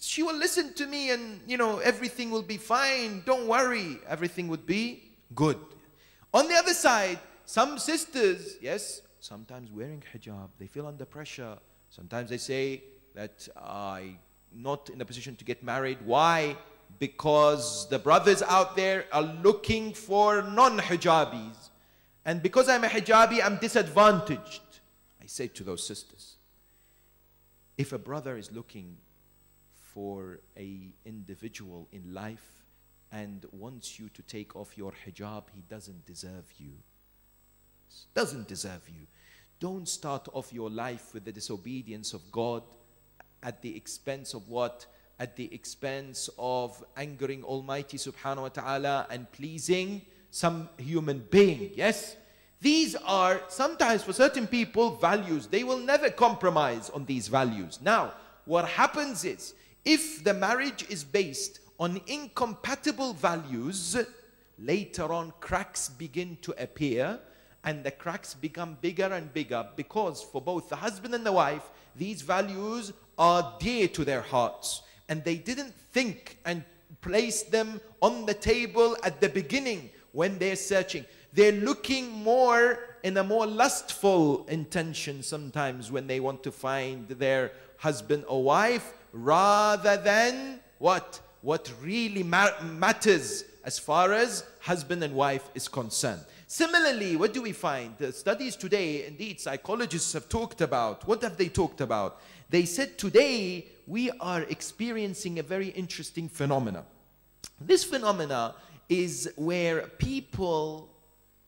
S4: she will listen to me and, you know, everything will be fine. Don't worry. Everything would be good. On the other side, some sisters, yes, sometimes wearing hijab, they feel under pressure. Sometimes they say that I'm not in a position to get married. Why? Because the brothers out there are looking for non-hijabis. And because I'm a hijabi, I'm disadvantaged. I say to those sisters, if a brother is looking for an individual in life and wants you to take off your hijab, he doesn't deserve you. Doesn't deserve you. Don't start off your life with the disobedience of God at the expense of what? At the expense of angering Almighty subhanahu wa ta'ala and pleasing some human being. Yes? These are sometimes for certain people values. They will never compromise on these values. Now, what happens is, if the marriage is based on incompatible values, later on cracks begin to appear, and the cracks become bigger and bigger, because for both the husband and the wife, these values are dear to their hearts, and they didn't think and place them on the table at the beginning when they're searching. They're looking more in a more lustful intention sometimes when they want to find their husband or wife, rather than what really matters as far as husband and wife is concerned. Similarly, what do we find? The studies today, indeed, psychologists have talked about. What have they talked about? They said today we are experiencing a very interesting phenomena. This phenomena is where people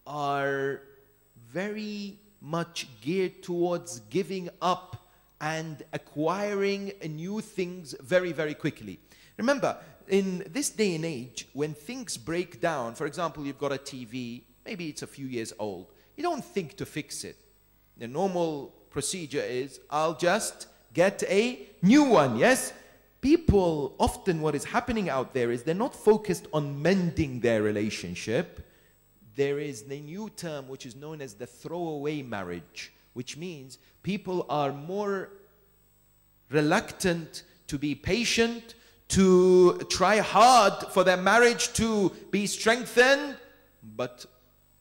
S4: are very much geared towards giving up and acquiring new things very, very quickly. Remember, in this day and age, when things break down, for example, you've got a TV, maybe it's a few years old, you don't think to fix it. The normal procedure is, I'll just get a new one, yes? People, often what is happening out there is they're not focused on mending their relationship. There is the new term which is known as the throwaway marriage, which means people are more reluctant to be patient, to try hard for their marriage to be strengthened, but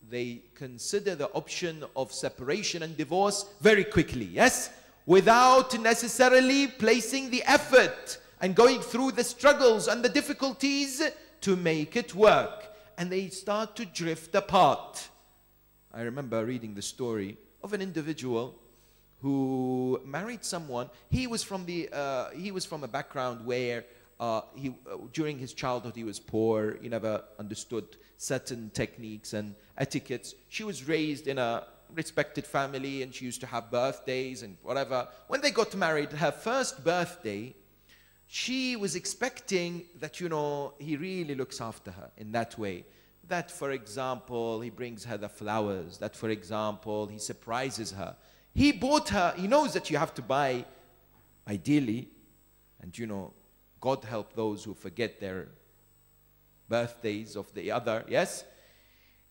S4: they consider the option of separation and divorce very quickly, yes? Without necessarily placing the effort and going through the struggles and the difficulties to make it work. And they start to drift apart. I remember reading the story of an individual who married someone. He was from a background where during his childhood he was poor. He never understood certain techniques and etiquettes. She was raised in a respected family, and she used to have birthdays and whatever. When they got married, her first birthday, she was expecting that, you know, he really looks after her in that way. That, for example, he brings her the flowers. That, for example, he surprises her. He bought her, he knows that you have to buy, ideally, and you know, God help those who forget their birthdays of the other, yes?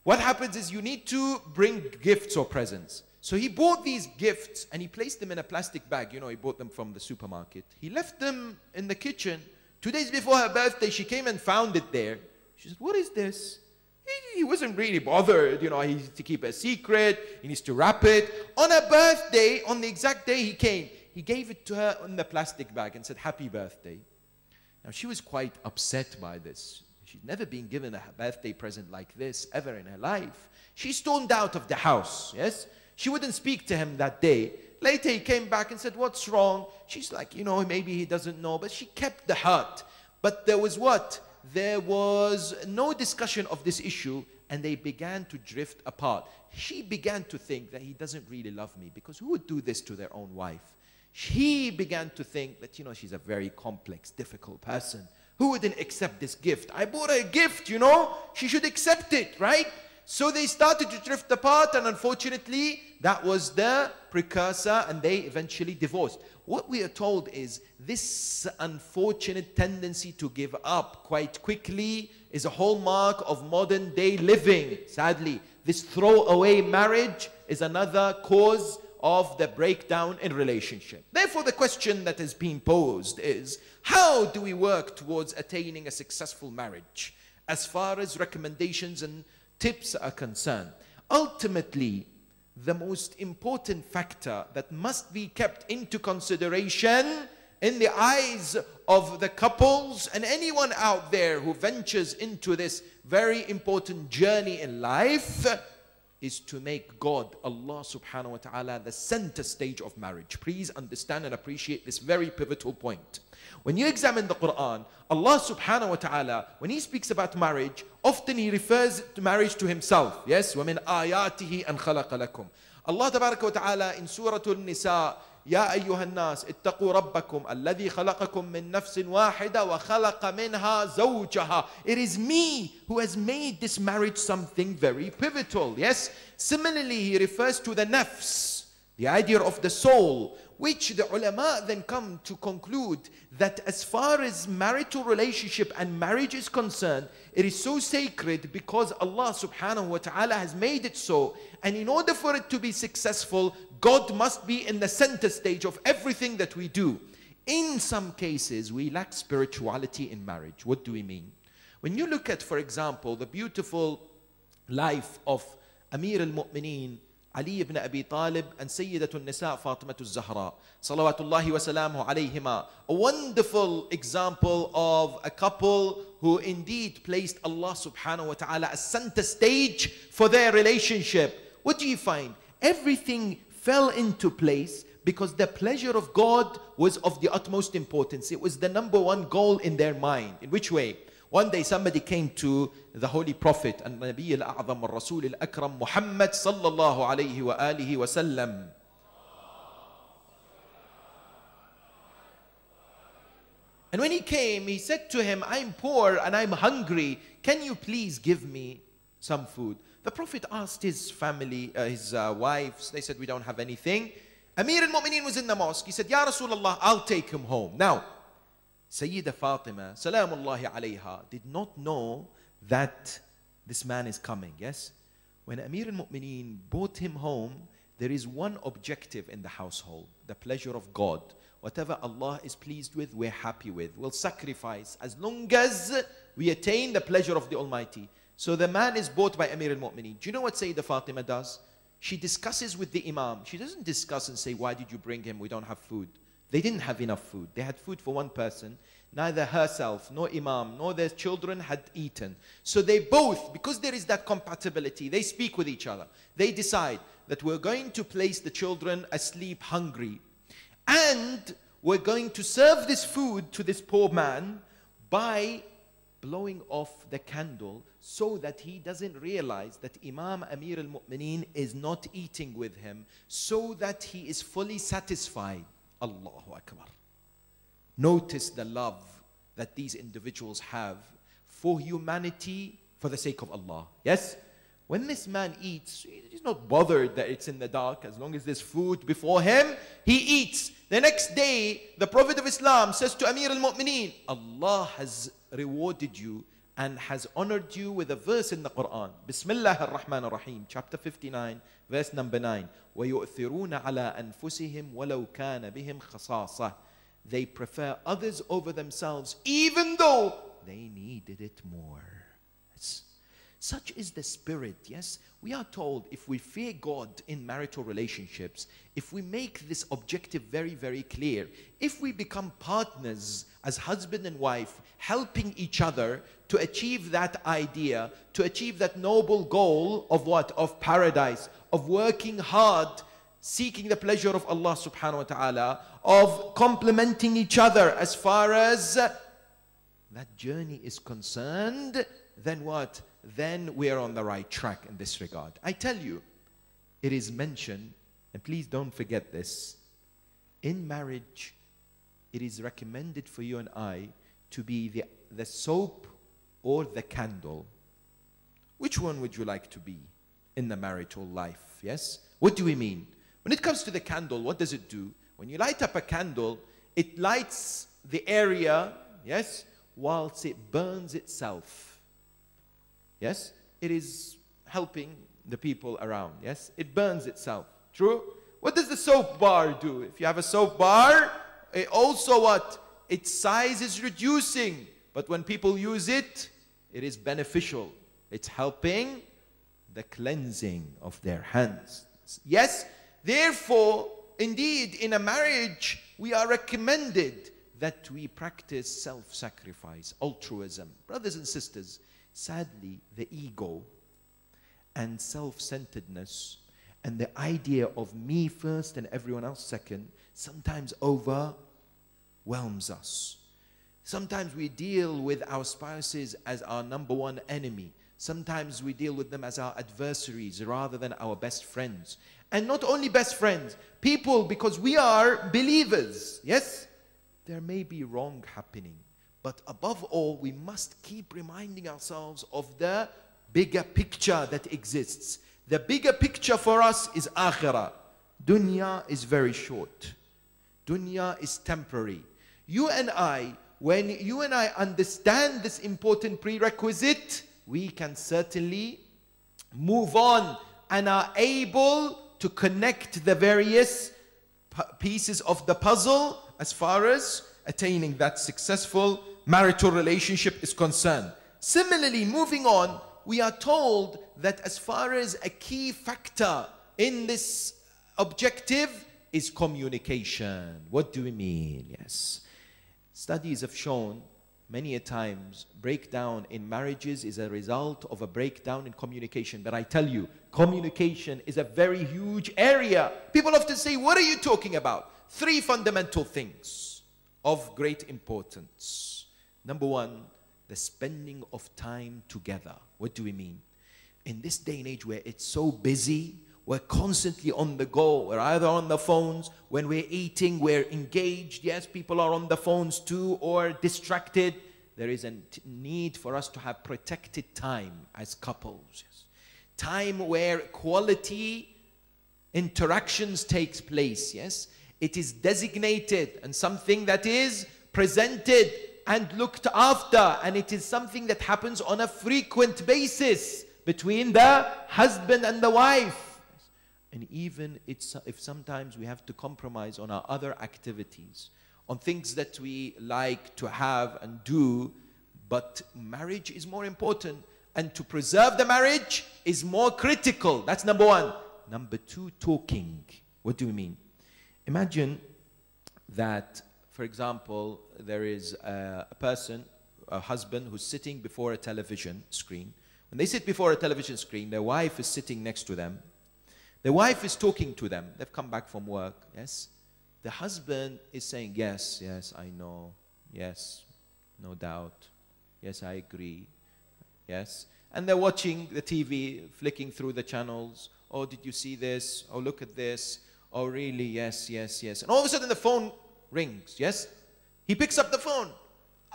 S4: What happens is you need to bring gifts or presents. So he bought these gifts and he placed them in a plastic bag. You know, he bought them from the supermarket. He left them in the kitchen. 2 days before her birthday, she came and found it there. She said, what is this? He wasn't really bothered. You know, he needs to keep a secret. He needs to wrap it. On her birthday, on the exact day he came, he gave it to her in the plastic bag and said, happy birthday. Now, she was quite upset by this. She's never been given a birthday present like this ever in her life. She stormed out of the house, yes? She wouldn't speak to him that day. Later he came back and said, what's wrong? She's like, you know, maybe he doesn't know, but she kept the hurt. But there was what? There was no discussion of this issue, and they began to drift apart. She began to think that he doesn't really love me, because who would do this to their own wife? He began to think that, you know, she's a very complex, difficult person. Who wouldn't accept this gift? I bought her a gift, you know. She should accept it, right? So they started to drift apart, and unfortunately, that was the precursor, and they eventually divorced. What we are told is this unfortunate tendency to give up quite quickly is a hallmark of modern day living. Sadly, this throwaway marriage is another cause of the breakdown in relationship. Therefore, the question that is being posed is, how do we work towards attaining a successful marriage as far as recommendations and tips are concerned? Ultimately, the most important factor that must be kept into consideration in the eyes of the couples and anyone out there who ventures into this very important journey in life is to make God, Allah subhanahu wa ta'ala, the center stage of marriage. Please understand and appreciate this very pivotal point. When you examine the Quran, Allah subhanahu wa ta'ala, when He speaks about marriage, often He refers to marriage to Himself. Yes, وَمِنْ آيَاتِهِ أَنْ خَلَقَ لَكُمْ. Allah tabaraka wa ta'ala in Surah An-Nisa, يا أيها الناس اتقوا ربكم الذي خلقكم من نفس واحدة وخلق منها زوجها. It is me who has made this marriage something very pivotal. Yes. Similarly, He refers to the nafs, the idea of the soul, which the ulama then come to conclude that as far as marital relationship and marriage is concerned, it is so sacred because Allah subhanahu wa ta'ala has made it so. And in order for it to be successful, God must be in the center stage of everything that we do. In some cases, we lack spirituality in marriage. What do we mean? When you look at, for example, the beautiful life of Amir al-Mu'mineen, Ali ibn Abi Talib, and Sayyidatul Nisa Fatimatul Zahra, salawatullahi wa salamuhu alayhima, a wonderful example of a couple who indeed placed Allah subhanahu wa ta'ala as center stage for their relationship. What do you find? Everything fell into place because the pleasure of God was of the utmost importance. It was the number one goal in their mind. In which way? One day somebody came to the Holy Prophet, An-Nabi al-A'zam al-Rasul al-Akram, Muhammad sallallahu alayhi wa alihi wa sallam. And when he came, he said to him, I'm poor and I'm hungry. Can you please give me some food? The Prophet asked his family, his wives. They said, we don't have anything. Amir al-Mu'mineen was in the mosque. He said, Ya Rasulullah, I'll take him home. Now, Sayyida Fatima, salamullahi alayha, did not know that this man is coming, yes? When Amir al-Mu'mineen brought him home, there is one objective in the household, the pleasure of God. Whatever Allah is pleased with, we're happy with. We'll sacrifice as long as we attain the pleasure of the Almighty. So the man is bought by Amir al-Mu'mineen. Do you know what Sayyida Fatima does? She discusses with the Imam. She doesn't discuss and say, why did you bring him? We don't have food. They didn't have enough food. They had food for one person. Neither herself, nor Imam, nor their children had eaten. So they both, because there is that compatibility, they speak with each other. They decide that we're going to place the children asleep hungry. And we're going to serve this food to this poor man by blowing off the candle so that he doesn't realize that Imam Amir al-Mu'mineen is not eating with him, so that he is fully satisfied. Allahu Akbar. Notice the love that these individuals have for humanity for the sake of Allah. Yes? When this man eats, he's not bothered that it's in the dark. As long as there's food before him, he eats. The next day, the Prophet of Islam says to Amir al-Mu'mineen, Allah has rewarded you and has honored you with a verse in the Quran. Bismillah ar-Rahman ar-Rahim, chapter 59, verse number 9. وَيُؤْثِرُونَ عَلَىٰ أَنفُسِهِمْ وَلَوْ كَانَ بِهِمْ خَصَاصَةٌ. They prefer others over themselves, even though they needed it more. Such is the spirit, yes? We are told if we fear God in marital relationships, if we make this objective very, very clear, if we become partners as husband and wife, helping each other to achieve that idea, to achieve that noble goal of what? Of paradise, of working hard, seeking the pleasure of Allah subhanahu wa ta'ala, of complementing each other as far as that journey is concerned, then what? Then we are on the right track in this regard. I tell you, it is mentioned, and please don't forget this, in marriage, it is recommended for you and I to be the soap or the candle. Which one would you like to be in the marital life? Yes? What do we mean? When it comes to the candle, what does it do? When you light up a candle, it lights the area, yes, whilst it burns itself. Yes, it is helping the people around. Yes, it burns itself. True? What does the soap bar do? If you have a soap bar, it also what? Its size is reducing. But when people use it, it is beneficial. It's helping the cleansing of their hands. Yes, therefore, indeed, in a marriage, we are recommended that we practice self-sacrifice, altruism. Brothers and sisters, sadly, the ego and self-centeredness and the idea of me first and everyone else second sometimes overwhelms us. Sometimes we deal with our spouses as our number one enemy. Sometimes we deal with them as our adversaries rather than our best friends. And not only best friends, people, because we are believers, yes? There may be wrong happening. But above all, we must keep reminding ourselves of the bigger picture that exists. The bigger picture for us is akhirah. Dunya is very short. Dunya is temporary. You and I, when you and I understand this important prerequisite, we can certainly move on and are able to connect the various pieces of the puzzle as far as attaining that successful marital relationship is concerned. Similarly, moving on, we are told that as far as a key factor in this objective is communication. What do we mean? Yes. Studies have shown many a times breakdown in marriages is a result of a breakdown in communication. But I tell you, communication is a very huge area. People often say, what are you talking about? 3 fundamental things of great importance. Number one, the spending of time together. What do we mean? In this day and age where it's so busy, we're constantly on the go. We're either on the phones, when we're eating, we're engaged. Yes, people are on the phones too or distracted. There is a need for us to have protected time as couples. Yes. Time where quality interactions takes place. Yes, it is designated and something that is presented and looked after, and it is something that happens on a frequent basis between the husband and the wife. And even if sometimes we have to compromise on our other activities, on things that we like to have and do, but marriage is more important, and to preserve the marriage is more critical. That's number one. Number two, talking. What do we mean? Imagine that, for example, there is a person, a husband, who's sitting before a television screen. When they sit before a television screen, their wife is sitting next to them. The wife is talking to them. They've come back from work, yes? The husband is saying, yes, yes, I know. Yes, no doubt. Yes, I agree. Yes. And they're watching the TV, flicking through the channels. Oh, did you see this? Oh, look at this. Oh, really? Yes, yes, yes. And all of a sudden the phone rings, yes? He picks up the phone.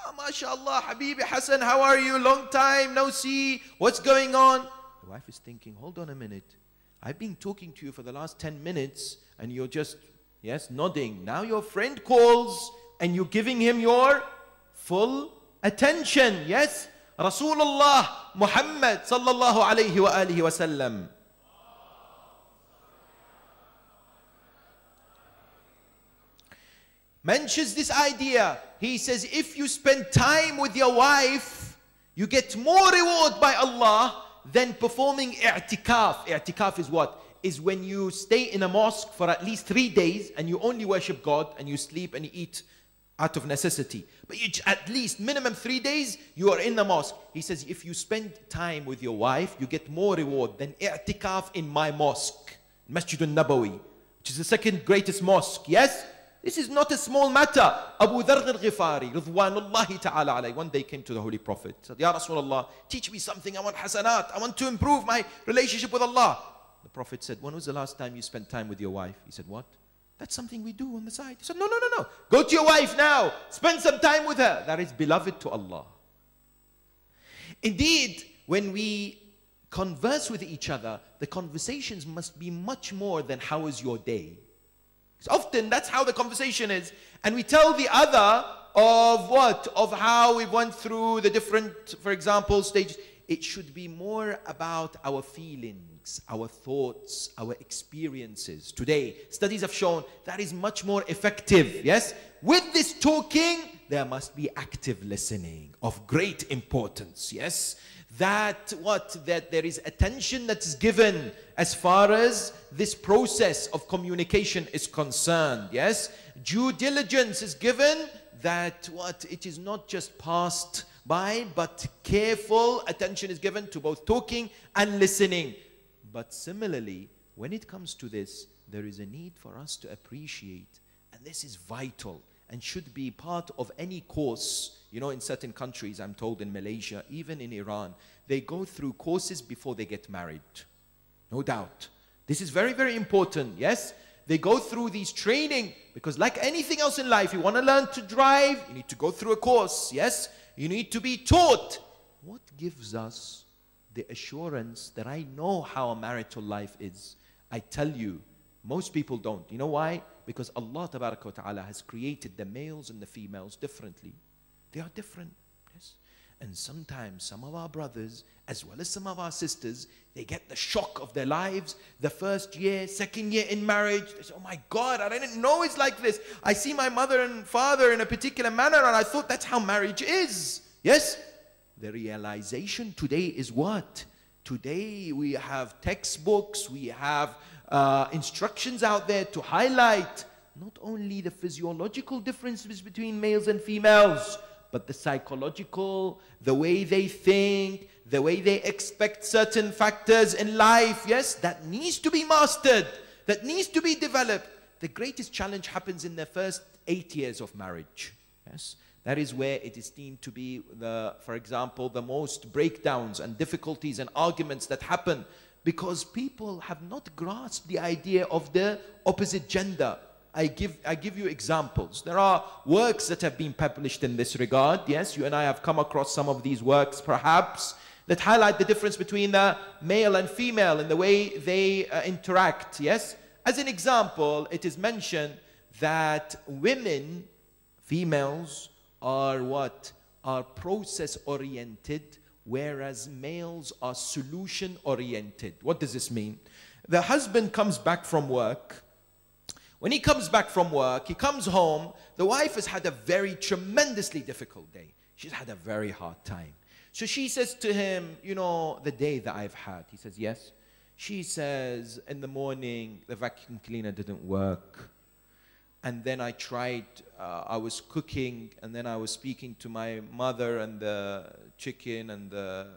S4: Oh, mashallah, Habibi Hassan, how are you? Long time, no see. What's going on? The wife is thinking, hold on a minute. I've been talking to you for the last 10 minutes and you're just, yes, nodding. Now your friend calls and you're giving him your full attention, yes? Rasulullah Muhammad sallallahu alayhi wa alihi wa sallam. Mentions this idea. He says, if you spend time with your wife, you get more reward by Allah then performing i'tikaf. I'tikaf is what? Is when you stay in a mosque for at least 3 days and you only worship God and you sleep and you eat out of necessity. But you, at least minimum 3 days you are in the mosque. He says if you spend time with your wife, you get more reward than i'tikaf in my mosque, Masjid al-Nabawi, which is the second greatest mosque. Yes? This is not a small matter. Abu Dharr al-Ghifari, Ridwanullahi ta'ala alayhi, one day came to the Holy Prophet. Said, Ya Rasulullah, teach me something. I want hasanat. I want to improve my relationship with Allah. The Prophet said, when was the last time you spent time with your wife? He said, what? That's something we do on the side. He said, no, no, no, no. Go to your wife now. Spend some time with her. That is beloved to Allah. Indeed, when we converse with each other, the conversations must be much more than how was your day. Because often that's how the conversation is. And we tell the other of what? Of how we went through the different, for example, stages. It should be more about our feelings, our thoughts, our experiences. Today, studies have shown that is much more effective. Yes? With this talking, there must be active listening of great importance. Yes? That there is attention that is given as far as this process of communication is concerned. Yes? Due diligence is given, that it is not just passed by, but careful attention is given to both talking and listening. But similarly, when it comes to this, there is a need for us to appreciate, and this is vital and should be part of any course. You know, in certain countries, I'm told in Malaysia, even in Iran, they go through courses before they get married. No doubt. This is very, very important, yes? They go through these training, because like anything else in life, you want to learn to drive, you need to go through a course, yes? You need to be taught. What gives us the assurance that I know how a marital life is? I tell you, most people don't. You know why? Because Allah Tabaraka wa Ta'ala has created the males and the females differently. They are different. Yes? And sometimes some of our brothers, as well as some of our sisters, they get the shock of their lives. The first year, second year in marriage, they say, oh my God, I didn't know it's like this. I see my mother and father in a particular manner and I thought that's how marriage is. Yes? The realization today is what? Today we have textbooks, we have instructions out there to highlight not only the physiological differences between males and females, but the psychological, the way they think, the way they expect certain factors in life, yes, that needs to be mastered, that needs to be developed. The greatest challenge happens in the first 8 years of marriage, yes. That is where it is deemed to be, for example, the most breakdowns and difficulties and arguments that happen, because people have not grasped the idea of the opposite gender. I give you examples. There are works that have been published in this regard. Yes, you and I have come across some of these works perhaps that highlight the difference between the male and female in the way they interact. Yes, as an example, it is mentioned that women, females, are what? Are process oriented, whereas males are solution oriented. What does this mean? The husband comes back from work. When he comes back from work, he comes home, the wife has had a very tremendously difficult day. She's had a very hard time. So she says to him, you know, the day that I've had. He says, yes. She says, in the morning, the vacuum cleaner didn't work. And then I tried, I was cooking, and then I was speaking to my mother, and the chicken and the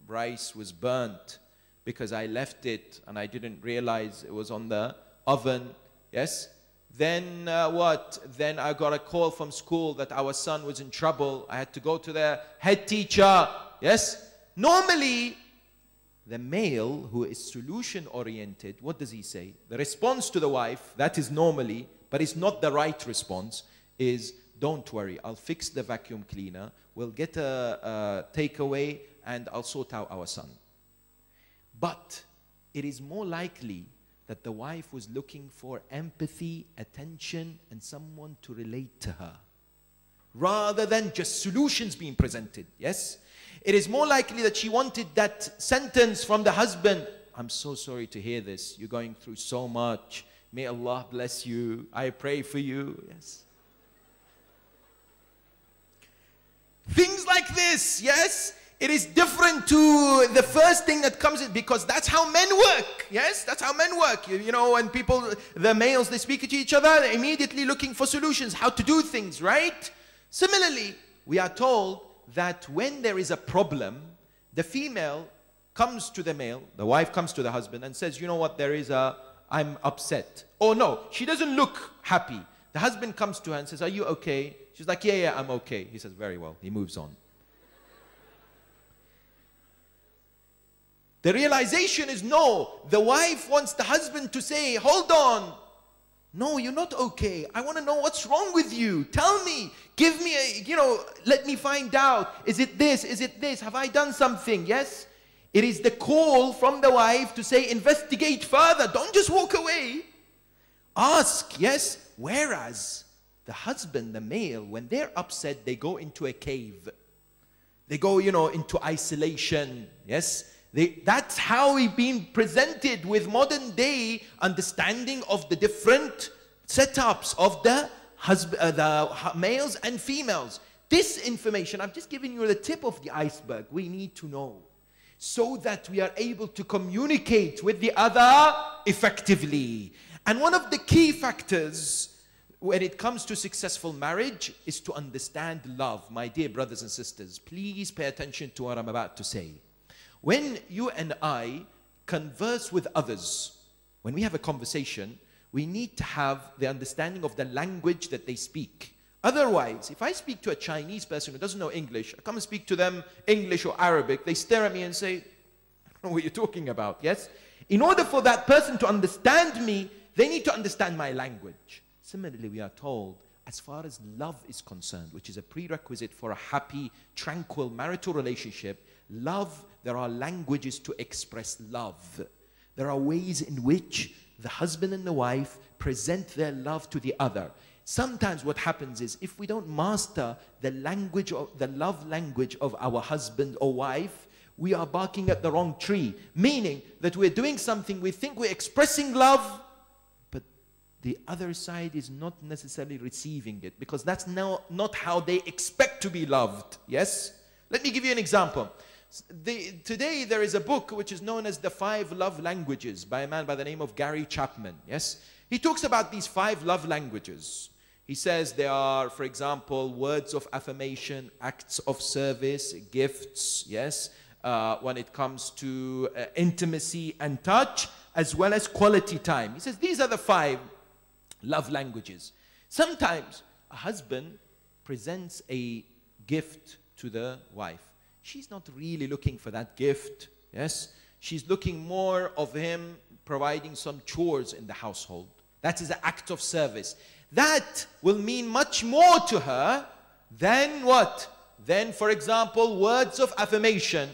S4: rice was burnt because I left it and I didn't realize it was on the oven. Yes? Then what? Then I got a call from school that our son was in trouble. I had to go to the head teacher. Yes? Normally, the male who is solution oriented, what does he say? The response to the wife, that is normally, but it's not the right response, is don't worry, I'll fix the vacuum cleaner, we'll get a takeaway, and I'll sort out our son. But it is more likely that the wife was looking for empathy, attention, and someone to relate to her, rather than just solutions being presented. Yes? It is more likely that she wanted that sentence from the husband, I'm so sorry to hear this, you're going through so much, may Allah bless you, I pray for you. Yes? Things like this, yes? It is different to the first thing that comes in, because that's how men work. Yes, that's how men work. You know, when people, the males, they speak to each other, they're immediately looking for solutions, how to do things, right? Similarly, we are told that when there is a problem, the female comes to the male, the wife comes to the husband and says, you know what, I'm upset. Oh no, she doesn't look happy. The husband comes to her and says, are you okay? She's like, yeah, I'm okay. He says, very well. He moves on. The realization is no. The wife wants the husband to say, hold on. No, you're not okay. I want to know what's wrong with you. Tell me. Give me let me find out. Is it this? Is it this? Have I done something? Yes? It is the call from the wife to say, investigate further. Don't just walk away. Ask, yes? Whereas the husband, the male, when they're upset, they go into a cave. They go, into isolation. Yes? That's how we've been presented with modern day understanding of the different setups of the males and females. This information, I've just given you the tip of the iceberg. We need to know so that we are able to communicate with the other effectively. And one of the key factors when it comes to successful marriage is to understand love. My dear brothers and sisters, please pay attention to what I'm about to say. When you and I converse with others, when we have a conversation, we need to have the understanding of the language that they speak. Otherwise, if I speak to a Chinese person who doesn't know English, I come and speak to them English or Arabic, they stare at me and say, I don't know what you're talking about, yes? In order for that person to understand me, they need to understand my language. Similarly, we are told, as far as love is concerned, which is a prerequisite for a happy, tranquil marital relationship, love, there are languages to express love. There are ways in which the husband and the wife present their love to the other. Sometimes what happens is, if we don't master the love language of our husband or wife, we are barking at the wrong tree. Meaning that we're doing something, we think we're expressing love, but the other side is not necessarily receiving it, because that's not how they expect to be loved. Yes? Let me give you an example. Today there is a book which is known as The 5 Love Languages by a man by the name of Gary Chapman. Yes? He talks about these 5 love languages. He says they are, for example, words of affirmation, acts of service, gifts, yes? When it comes to intimacy and touch, as well as quality time. He says these are the 5 love languages. Sometimes a husband presents a gift to the wife. She's not really looking for that gift, yes? She's looking more of him providing some chores in the household. That is an act of service. That will mean much more to her than what? Than, for example, words of affirmation,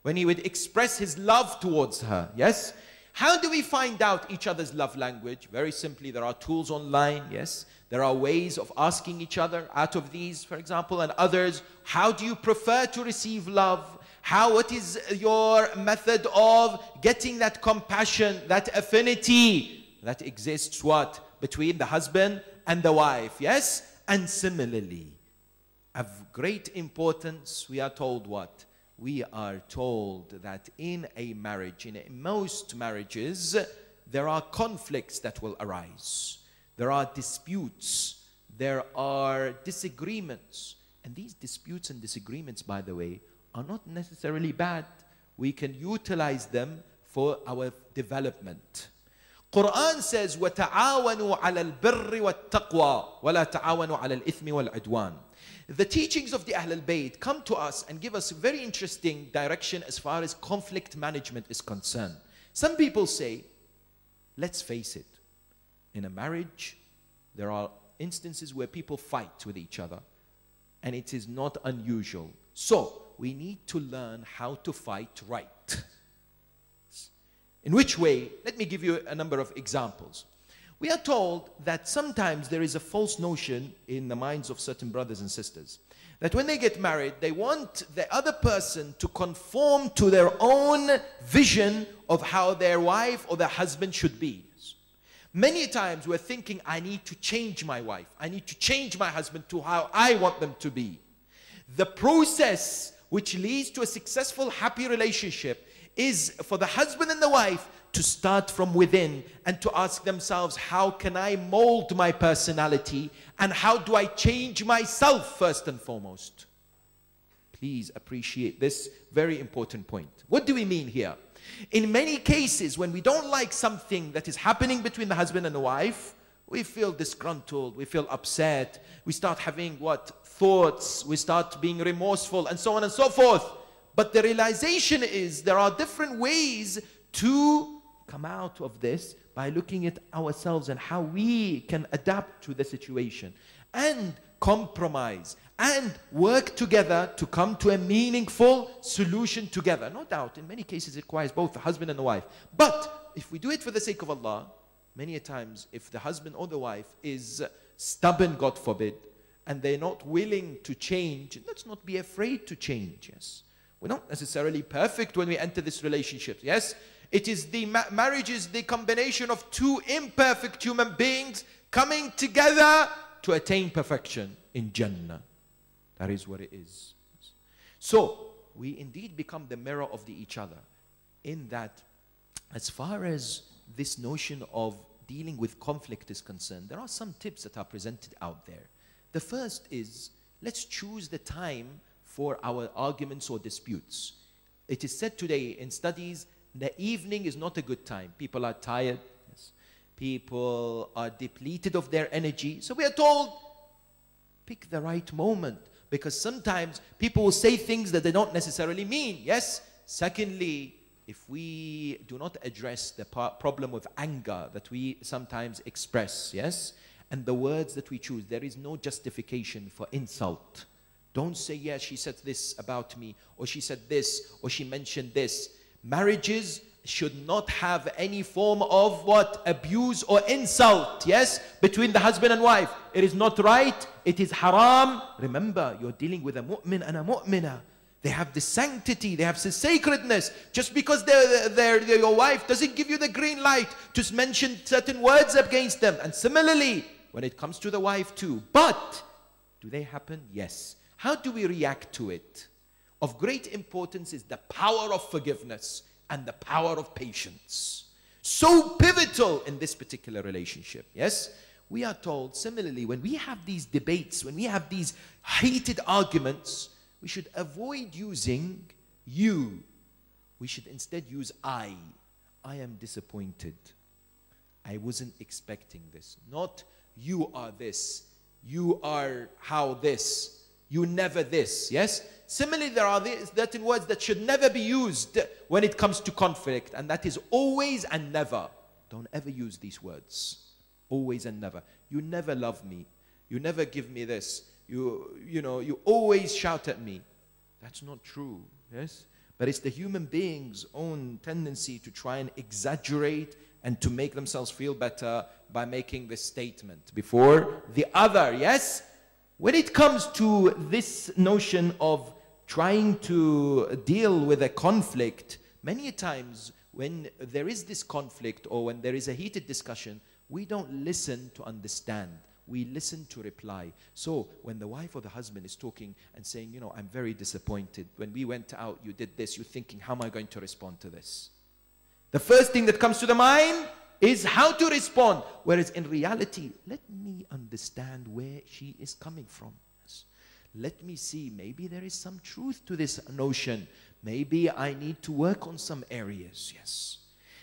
S4: when he would express his love towards her, yes? How do we find out each other's love language? Very simply, there are tools online, yes? There are ways of asking each other out of these, for example, and others. How do you prefer to receive love? What is your method of getting that compassion, that affinity that exists, what? Between the husband and the wife, yes? And similarly, of great importance, we are told what? We are told that in a marriage, in most marriages, there are conflicts that will arise. There are disputes. There are disagreements. And these disputes and disagreements, by the way, are not necessarily bad. We can utilize them for our development. Quran says, وَتَعَاوَنُوا عَلَى الْبِرِّ وَالتَّقْوَى وَلَا تَعَاوَنُوا عَلَى الْإِثْمِ وَالْعُدْوَانِ. The teachings of the Ahlul Bayt come to us and give us a very interesting direction as far as conflict management is concerned. Some people say, let's face it, in a marriage, there are instances where people fight with each other, and it is not unusual. So, we need to learn how to fight right. In which way? Let me give you a number of examples. We are told that sometimes there is a false notion in the minds of certain brothers and sisters that when they get married, they want the other person to conform to their own vision of how their wife or their husband should be. Many times we're thinking, I need to change my wife. I need to change my husband to how I want them to be. The process which leads to a successful, happy relationship, is for the husband and the wife to start from within and to ask themselves, how can I mold my personality and how do I change myself first and foremost? Please appreciate this very important point. What do we mean here? In many cases, when we don't like something that is happening between the husband and the wife, we feel disgruntled, we feel upset, we start having what? Thoughts, we start being remorseful and so on and so forth. But the realization is there are different ways to come out of this by looking at ourselves and how we can adapt to the situation and compromise and work together to come to a meaningful solution together. No doubt, in many cases it requires both the husband and the wife. But if we do it for the sake of Allah, many a times if the husband or the wife is stubborn, God forbid, and they're not willing to change, let's not be afraid to change, yes. We're not necessarily perfect when we enter this relationship, yes. It is the marriage is the combination of two imperfect human beings coming together to attain perfection in Jannah. That is what it is. So, we indeed become the mirror of each other in that as far as this notion of dealing with conflict is concerned, there are some tips that are presented out there. The first is, let's choose the time for our arguments or disputes. It is said today in studies, the evening is not a good time. People are tired. Yes. People are depleted of their energy. So we are told, pick the right moment. Because sometimes people will say things that they don't necessarily mean. Yes. Secondly, if we do not address the problem of anger that we sometimes express, yes, and the words that we choose, there is no justification for insult. Don't say, yes, she said this about me, or she said this, or she mentioned this. Marriages should not have any form of what? Abuse or insult, yes, between the husband and wife. It is not right. It is haram. Remember, you're dealing with a mu'min and a mu'mina. They have the sanctity, they have the sacredness. Just because your wife doesn't give you the green light to mention certain words against them. And similarly, when it comes to the wife too. But, do they happen? Yes. How do we react to it? Of great importance is the power of forgiveness and the power of patience. So pivotal in this particular relationship. Yes? We are told, similarly, when we have these debates, when we have these heated arguments, we should avoid using you. We should instead use I. I am disappointed. I wasn't expecting this. Not you are this. You are how this. You never this. Yes? Similarly, there are certain words that should never be used when it comes to conflict. And that is always and never. Don't ever use these words. Always and never. You never love me. You never give me this. You always shout at me. That's not true, yes? But it's the human being's own tendency to try and exaggerate and to make themselves feel better by making this statement before the other, yes? When it comes to this notion of trying to deal with a conflict, many times when there is this conflict or when there is a heated discussion, we don't listen to understand. We listen to reply. So when the wife or the husband is talking and saying, you know, I'm very disappointed. When we went out, you did this. You're thinking, how am I going to respond to this? The first thing that comes to the mind is how to respond. Whereas in reality, let me understand where she is coming from. Let me see, maybe there is some truth to this notion. Maybe I need to work on some areas. Yes.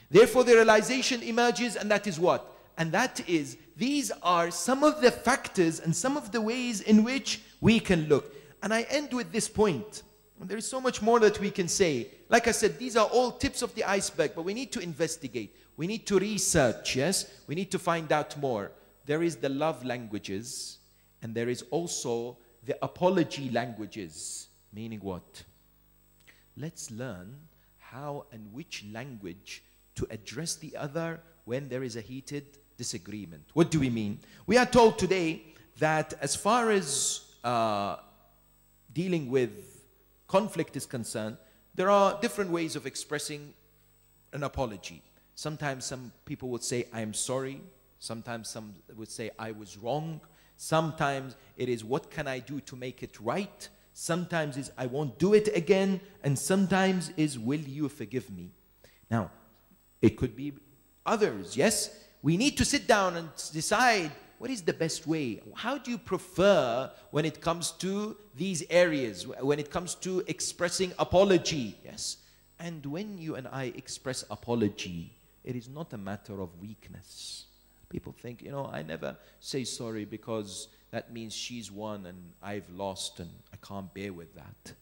S4: Therefore, the realization emerges, and that is what? And that is, these are some of the factors and some of the ways in which we can look. And I end with this point. There is so much more that we can say. Like I said, these are all tips of the iceberg, but we need to investigate. We need to research, yes? We need to find out more. There is the love languages, and there is also the apology languages. Meaning what? Let's learn how and which language to address the other when there is a heated disagreement. What do we mean? We are told today that as far as dealing with conflict is concerned, there are different ways of expressing an apology. Sometimes some people would say, I am sorry. Sometimes some would say, I was wrong. Sometimes it is, what can I do to make it right? Sometimes is, I won't do it again. And sometimes is, will you forgive me? Now, it could be others, yes? We need to sit down and decide what is the best way. How do you prefer when it comes to these areas, when it comes to expressing apology, yes? And when you and I express apology, it is not a matter of weakness. People think, I never say sorry because that means she's won and I've lost and I can't bear with that.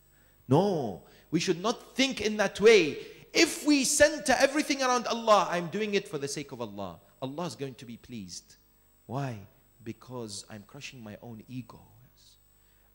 S4: No, we should not think in that way. If we center everything around Allah, I'm doing it for the sake of Allah, Allah is going to be pleased. Why? Because I'm crushing my own ego. Yes.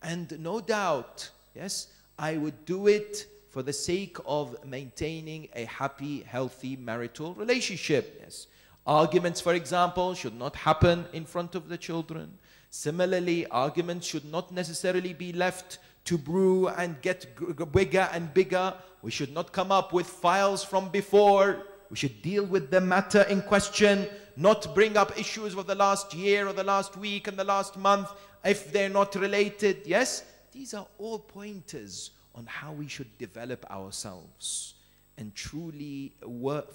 S4: And no doubt, yes, I would do it for the sake of maintaining a happy, healthy marital relationship. Yes. Arguments, for example, should not happen in front of the children. Similarly, arguments should not necessarily be left to brew and get bigger and bigger. We should not come up with files from before. We should deal with the matter in question, not bring up issues of the last year or the last week and the last month if they're not related. Yes, these are all pointers on how we should develop ourselves and truly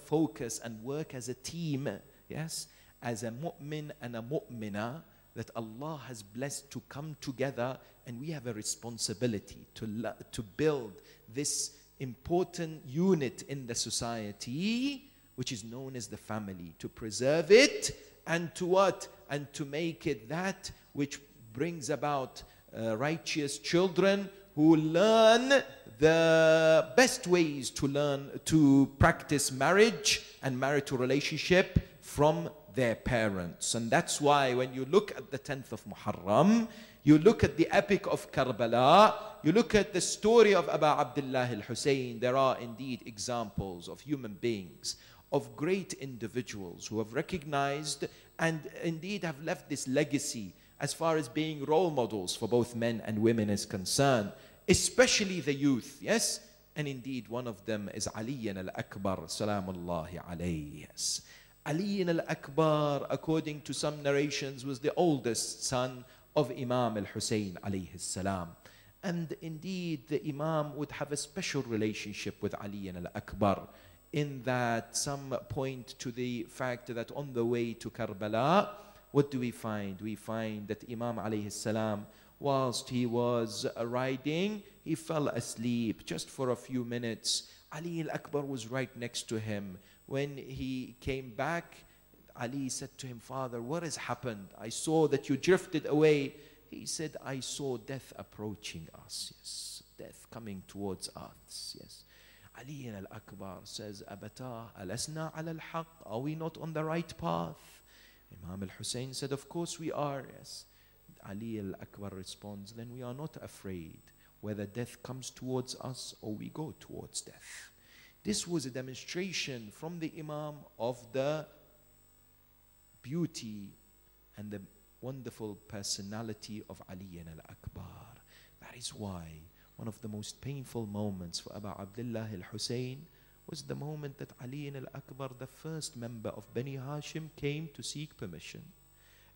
S4: focus and work as a team, yes, as a mu'min and a mu'mina that Allah has blessed to come together, and we have a responsibility to build this important unit in the society, which is known as the family, to preserve it and to what? And to make it that which brings about righteous children who learn the best ways to practice marriage and marital relationship from their parents. And that's why when you look at the 10th of Muharram, you look at the epic of Karbala, you look at the story of Aba Abdullah al-Hussein, there are indeed examples of human beings, of great individuals who have recognized and indeed have left this legacy as far as being role models for both men and women is concerned, especially the youth, yes? And indeed one of them is Ali al-Akbar, salamullahi alayhi, yes. Ali al-Akbar, according to some narrations, was the oldest son of Imam al-Hussein alayhi salam. And indeed the Imam would have a special relationship with Ali al-Akbar, in that some point to the fact that on the way to Karbala, what do we find? We find that Imam alayhi salam, whilst he was riding, he fell asleep just for a few minutes. Ali al-Akbar was right next to him. When he came back, Ali said to him, "Father, what has happened? I saw that you drifted away." He said, "I saw death approaching us." Yes, death coming towards us. Yes. Ali al-Akbar says, "Abata, alasna ala al-haq? Are we not on the right path?" Imam al-Hussein said, "Of course we are." Yes. Ali al-Akbar responds, "Then we are not afraid whether death comes towards us or we go towards death." This was a demonstration from the Imam of the beauty and the wonderful personality of Ali al-Akbar. That is why one of the most painful moments for Abu Abdullah al-Hussein was the moment that Ali al-Akbar, the first member of Bani Hashim, came to seek permission.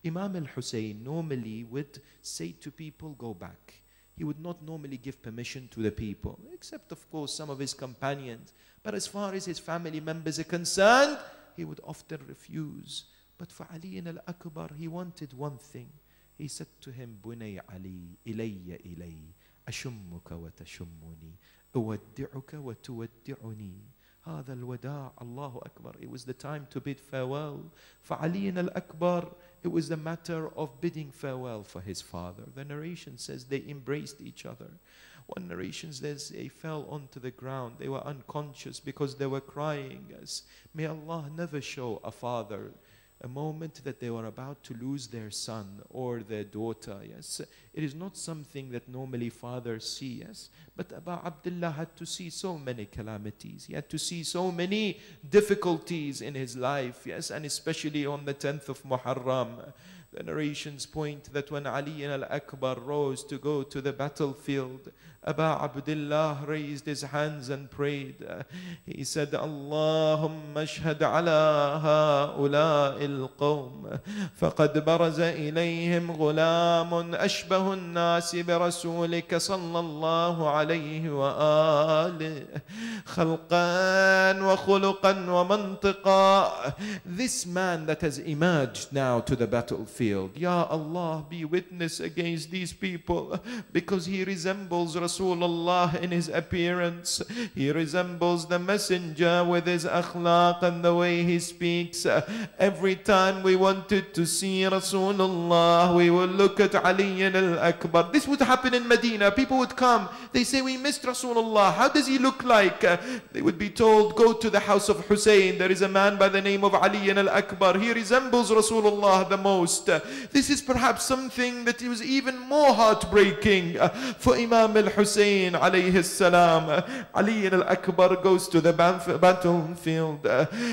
S4: Imam al-Hussein normally would say to people, "Go back." He would not normally give permission to the people, except of course some of his companions. But as far as his family members are concerned, he would often refuse. But for Ali al-Akbar, he wanted one thing. He said to him, "Bunay Ali, ilayya ilay, ashummuka wa tashummuni, uwaddi'uka wa tuwaddi'uni." هذا الوداع, Allahu Akbar. It was the time to bid farewell. For Ali al-Akbar, it was the matter of bidding farewell for his father. The narration says they embraced each other. One narration says they fell onto the ground. They were unconscious because they were crying. As may Allah never show a father a moment that they were about to lose their son or their daughter. Yes, it is not something that normally fathers see. Yes, but Abu Abdullah had to see so many calamities. He had to see so many difficulties in his life. Yes, and especially on the 10th of Muharram, The narrations point that when Ali al-Akbar rose to go to the battlefield, Aba Abdullah raised his hands and prayed. He said, Allahumma ashhad ala ha'ula'i al-qawm faqad baraza ilayhim ghulamun ashbahu an-nasi bi rasulika sallallahu alayhi wa alihi khalqan wa khuluqan wa mantiqa. This man that has emerged now to the battlefield, Ya Allah, be witness against these people, because he resembles Rasulullah in his appearance. He resembles the messenger with his akhlaq and the way he speaks. Every time we wanted to see Rasulullah, we would look at Ali al-Akbar. This would happen in Medina. People would come. They say, we missed Rasulullah. How does he look like? They would be told, go to the house of Hussein. There is a man by the name of Ali al-Akbar. He resembles Rasulullah the most. This is perhaps something that was even more heartbreaking for Imam al-Hussein alayhi salam. Ali al-Akbar goes to the battlefield.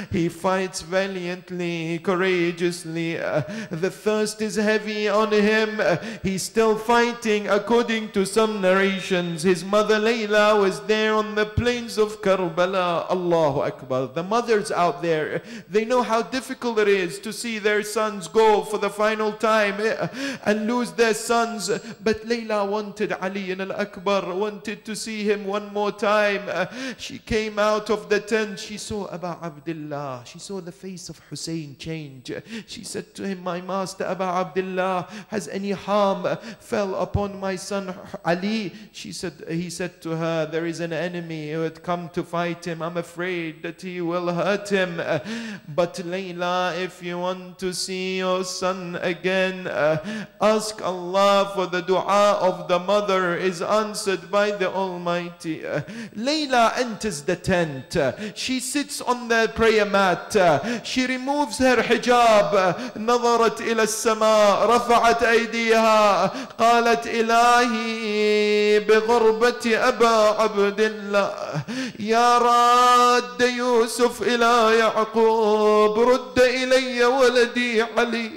S4: He fights valiantly, courageously. The thirst is heavy on him. He's still fighting. According to some narrations, his mother Layla was there on the plains of Karbala. Allahu Akbar. The mothers out there, they know how difficult it is to see their sons go for the final time and lose their sons. But Layla wanted Ali al-Akbar, wanted to see him one more time. She came out of the tent. She saw Aba Abdullah. She saw the face of Hussein change. She said to him, my master Aba Abdullah, has any harm fell upon my son Ali? He said to her, there is an enemy who had come to fight him. I'm afraid that he will hurt him. But Layla, if you want to see your son again, ask Allah, for the dua of the mother is answered by the Almighty. Layla enters the tent. She sits on the prayer mat. She removes her hijab. نظرت إلى السماء رفعت أيديها قالت إلهي بغربة أبا عبد الله يا راد يوسف إلى يعقوب رد إلي ولدي علي.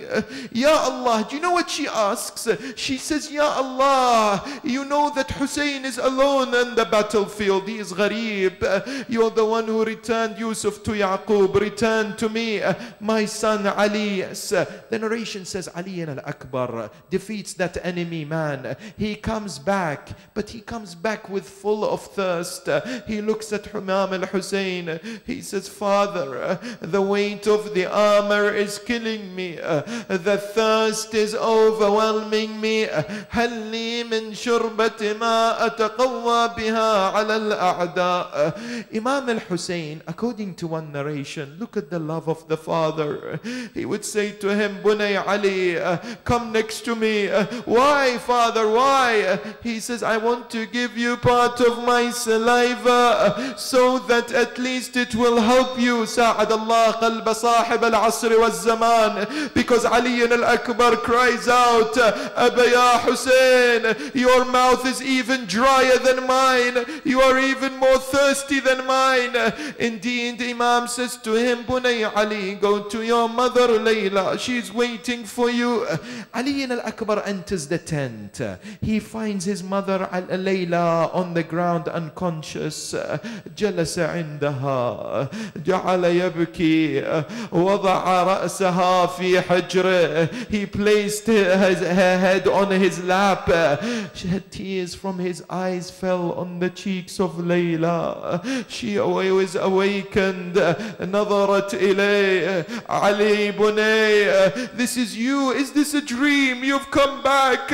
S4: Ya Allah, do you know what she asks? She says, Ya Allah, you know that Hussein is alone on the battlefield. He is gharib. You're the one who returned Yusuf to Yaqub. Return to me my son Ali. The narration says Ali al-Akbar defeats that enemy man. He comes back, but he comes back with full of thirst. He looks at Imam al-Hussein. He says, Father, the weight of the armor is killing me. The thirst is overwhelming me. هل لي من شربة ما أتقوى بها على الأعداء. Imam al-Hussein, according to one narration, look at the love of the father. He would say to him, Bunay Ali, come next to me. Why, father, why? He says, I want to give you part of my saliva so that at least it will help you. ساعد الله قلب صاحب العصر والزمان. Because Ali al-Akbar cries out, Abba ya Hussein, your mouth is even drier than mine. You are even more thirsty than mine. Indeed, Imam says to him, Bunay Ali, go to your mother Layla. She's waiting for you. Ali al-Akbar enters the tent. He finds his mother Layla on the ground unconscious. جلس عندها جعل يبكي وضع رأسها في حجره. He placed her head on his lap. Tears from his eyes fell on the cheeks of Layla. She was awakened. نظرت إليه علي بني, this is you. Is this a dream? You've come back.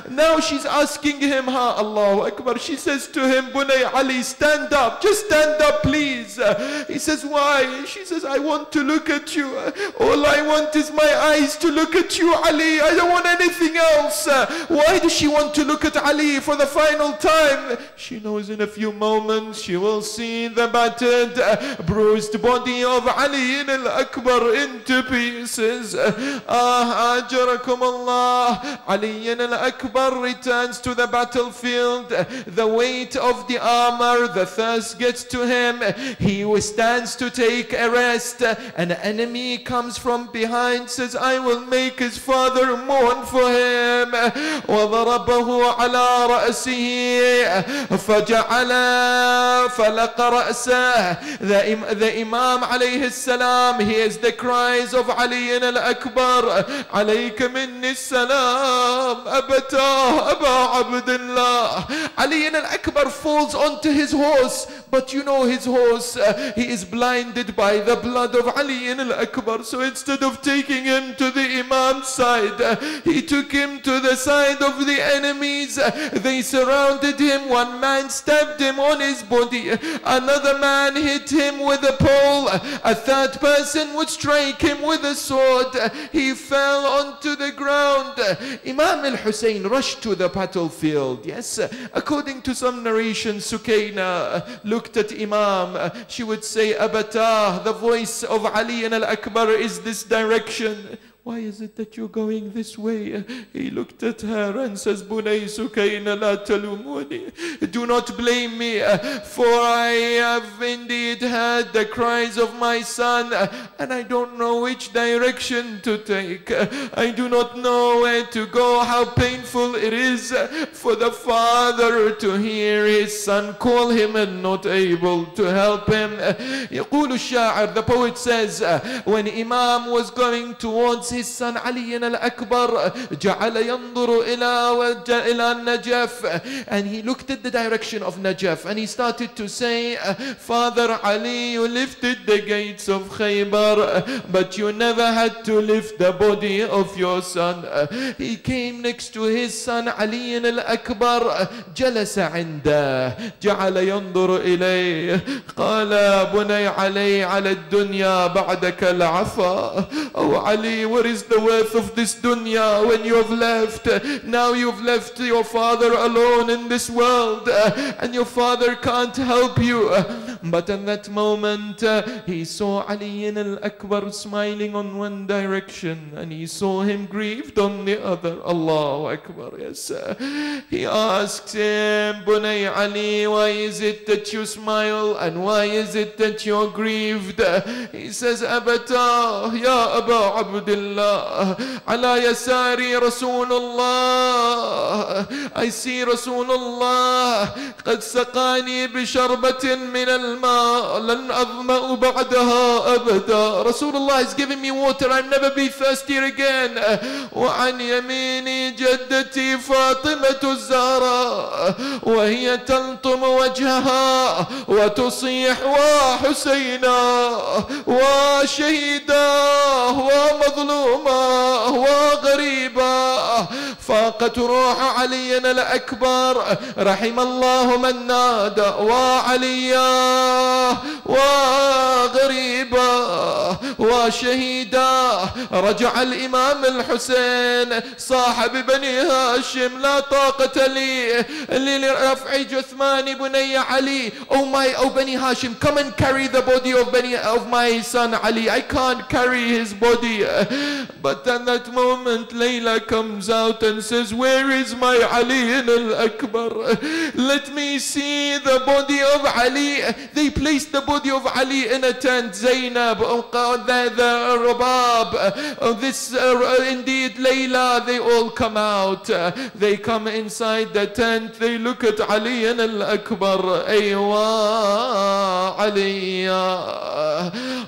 S4: Now she's asking him, Ha Allahu Akbar. She says to him, Bunay Ali, stand up. Just stand up, please. He says, why? She says, I want to look at you. All I want is my eyes to look at you, Ali. I don't want anything else. Why does she want to look at Ali for the final time? She knows in a few moments she will see the battered, bruised body of Ali al-Akbar into pieces. Ajarakum Allah. Ali al-Akbar returns to the battlefield. The weight of the armor, the thirst gets to him. He stands to take a rest. An enemy comes from behind, says, I will make make his father mourn for him. وضربه على رأسه فجعل فلق رأسه. The Imam alayhi salam hears the cries of Ali al-Akbar. عليك مني السلام أبتاه أبا عبد الله. Ali al-Akbar falls onto his horse, but you know his horse, he is blinded by the blood of Ali al-Akbar. So instead of taking him to the Imam's side, he took him to the side of the enemies. They surrounded him. One man stabbed him on his body. Another man hit him with a pole. A third person would strike him with a sword. He fell onto the ground. Imam al-Hussein rushed to the battlefield. Yes, according to some narrations, Sukaina looked at Imam. She would say, Abatah, the voice of Ali al-Akbar is this direction. Why is it that you're going this way? He looked at her and says, Bunay Sukayna la talumuni. Do not blame me, for I have indeed heard the cries of my son, and I don't know which direction to take. I do not know where to go. How painful it is for the father to hear his son call him and not able to help him. يقول الشاعر, the poet says, when Imam was going towards his son Ali al-Akbar, جعل ينظر إلى النجف, and he looked at the direction of Najaf and he started to say, Father Ali, you lifted the gates of Khaybar, but you never had to lift the body of your son. He came next to his son Ali al-Akbar, جلس عنده, جعل ينظر إليه, قال بني على الدنيا بعدك العفا. Oh Ali, what is the worth of this dunya when you have left? Now you've left your father alone in this world, and your father can't help you. But in that moment, he saw Ali al-Akbar smiling on one direction, and he saw him grieved on the other. Allahu Akbar, yes. He asked him, Bunay Ali, why is it that you smile, and why is it that you're grieved? He says, Abata, ya Aba Abdullah, ala yasari Rasulullah. I see Rasulullah قد سقاني بشربة من الماء لن أظمأ بعدها أبدا. Rasulullah is giving me water, I'll never be thirsty again. وعن يميني جدتي فاطمة الزهراء وهي تلطم وجهها وتصيح وحسينا وشهيدا ومظلوما وغريبا. فاقت روح علي الأكبر رحم الله من نادى وعليا وغريبا وشهيدا. رجع الإمام الحسين صاحب بني هاشم لا طاقة لي لرفع جثمان بني علي. Oh Bani Hashim, come and carry the body of my son Ali. I can't carry his body. But at that moment Layla comes out and says, where is my Ali al-Akbar? Let me see the body of Ali. They placed the body of Ali in a tent. Zainab, the Rabab, this indeed Layla, they all come out. They come inside the tent. They look at Ali al-Akbar. Aywa Ali,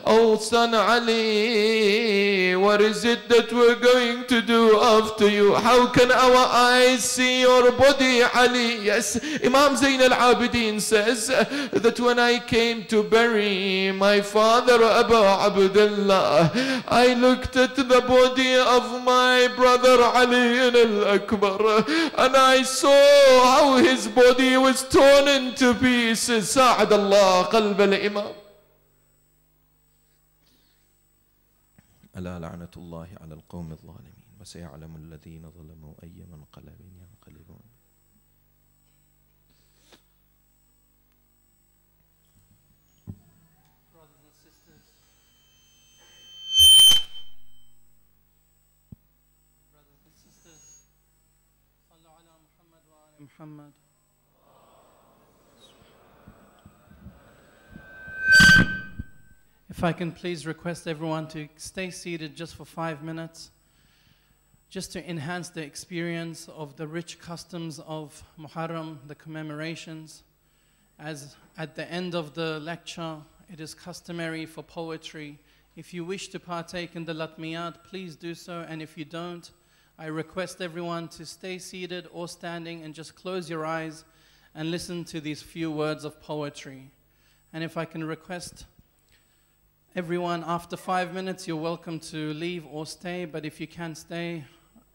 S4: oh son Ali, what is it that we're going to do after you? How can our eyes see your body, Ali? Yes, Imam Zain al-Abidin says that when I came to bury my father Abu Abdullah, I looked at the body of my brother Ali al-Akbar and I saw how his body was torn into pieces. ساعد الله قلب الإمام. ألا لعنة الله على القوم الظالمين وسيعلم الذين ظلموا أي منقلب ينقلبون.
S5: Brothers and sisters, صلوا على محمد وآل محمد. If I can please request everyone to stay seated just for 5 minutes. just to enhance the experience of the rich customs of Muharram, the commemorations. As at the end of the lecture, it is customary for poetry. If you wish to partake in the latmiyat, please do so, and if you don't, I request everyone to stay seated or standing and just close your eyes and listen to these few words of poetry. And if I can request everyone, after 5 minutes, you're welcome to leave or stay, but if you can stay,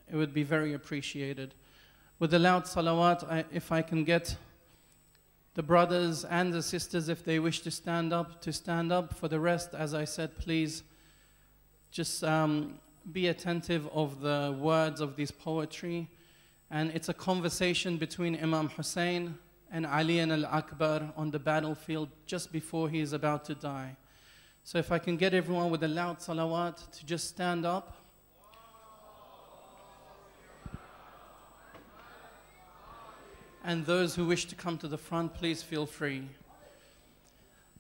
S5: it would be very appreciated. With the loud salawat, if I can get the brothers and the sisters, if they wish to stand up, to stand up. For the rest, as I said, please just be attentive of the words of this poetry. And it's a conversation between Imam Hussein and Ali al-Akbar on the battlefield just before he is about to die. So if I can get everyone with a loud salawat to just stand up. And those who wish to come to the front, please feel free.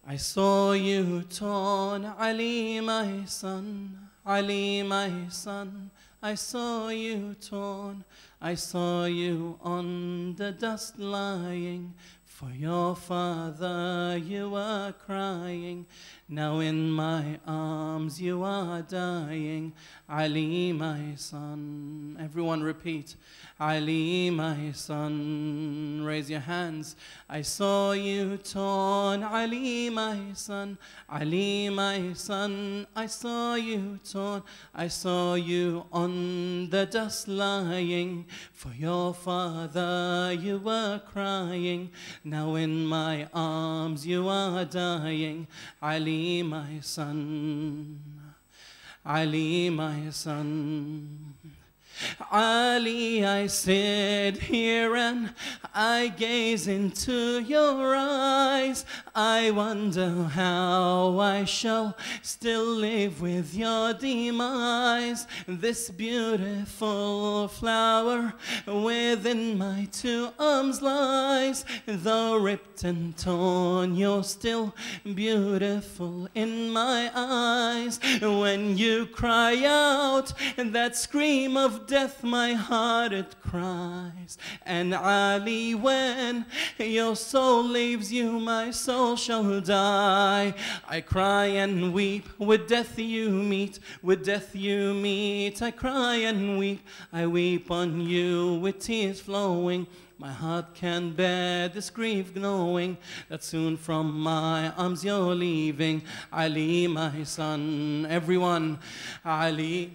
S5: I saw you torn, Ali my son, Ali my son. I saw you torn, I saw you on the dust lying. For your father you were crying, now in my arms you are dying. Ali my son. Everyone repeat. Ali my son. Raise your hands. I saw you torn, Ali my son, Ali my son. I saw you torn, I saw you on the dust lying. For your father you were crying, now in my arms you are dying. Ali my son, Ali my son. Ali, I sit here and I gaze into your eyes. I wonder how I shall still live with your demise. This beautiful flower within my two arms lies. Though ripped and torn, you're still beautiful in my eyes. When you cry out that scream of death, my heart it cries. And Ali, when your soul leaves you, my soul shall die. I cry and weep, with death you meet, with death you meet. I cry and weep, I weep on you with tears flowing. My heart can't bear this grief knowing that soon from my arms you're leaving. Ali, my son. Everyone, Ali,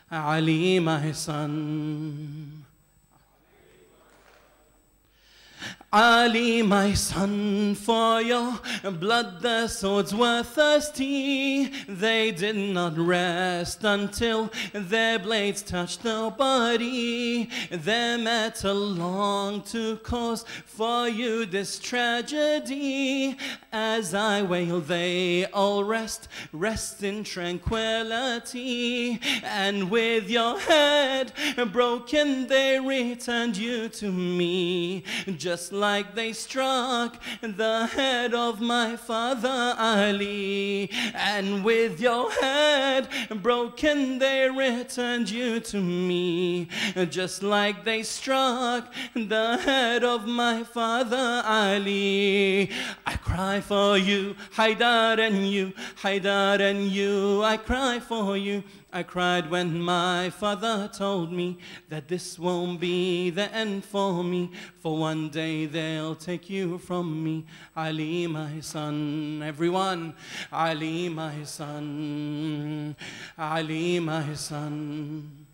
S5: Ali, my son. Ali, my son, for your blood the swords were thirsty. They did not rest until their blades touched the body. Their metal longed to cause for you this tragedy. As I wail, they all rest, rest in tranquility. And with your head broken, they returned you to me, just like they struck the head of my father Ali. And with your head broken, they returned you to me, just like they struck the head of my father Ali. I cry for you, Haidar, and you, Haidar, and you. I cry for you. I cried when my father told me that this won't be the end for me, for one day they'll take you from me. Ali, my son. Everyone, Ali, my son. Ali, my son.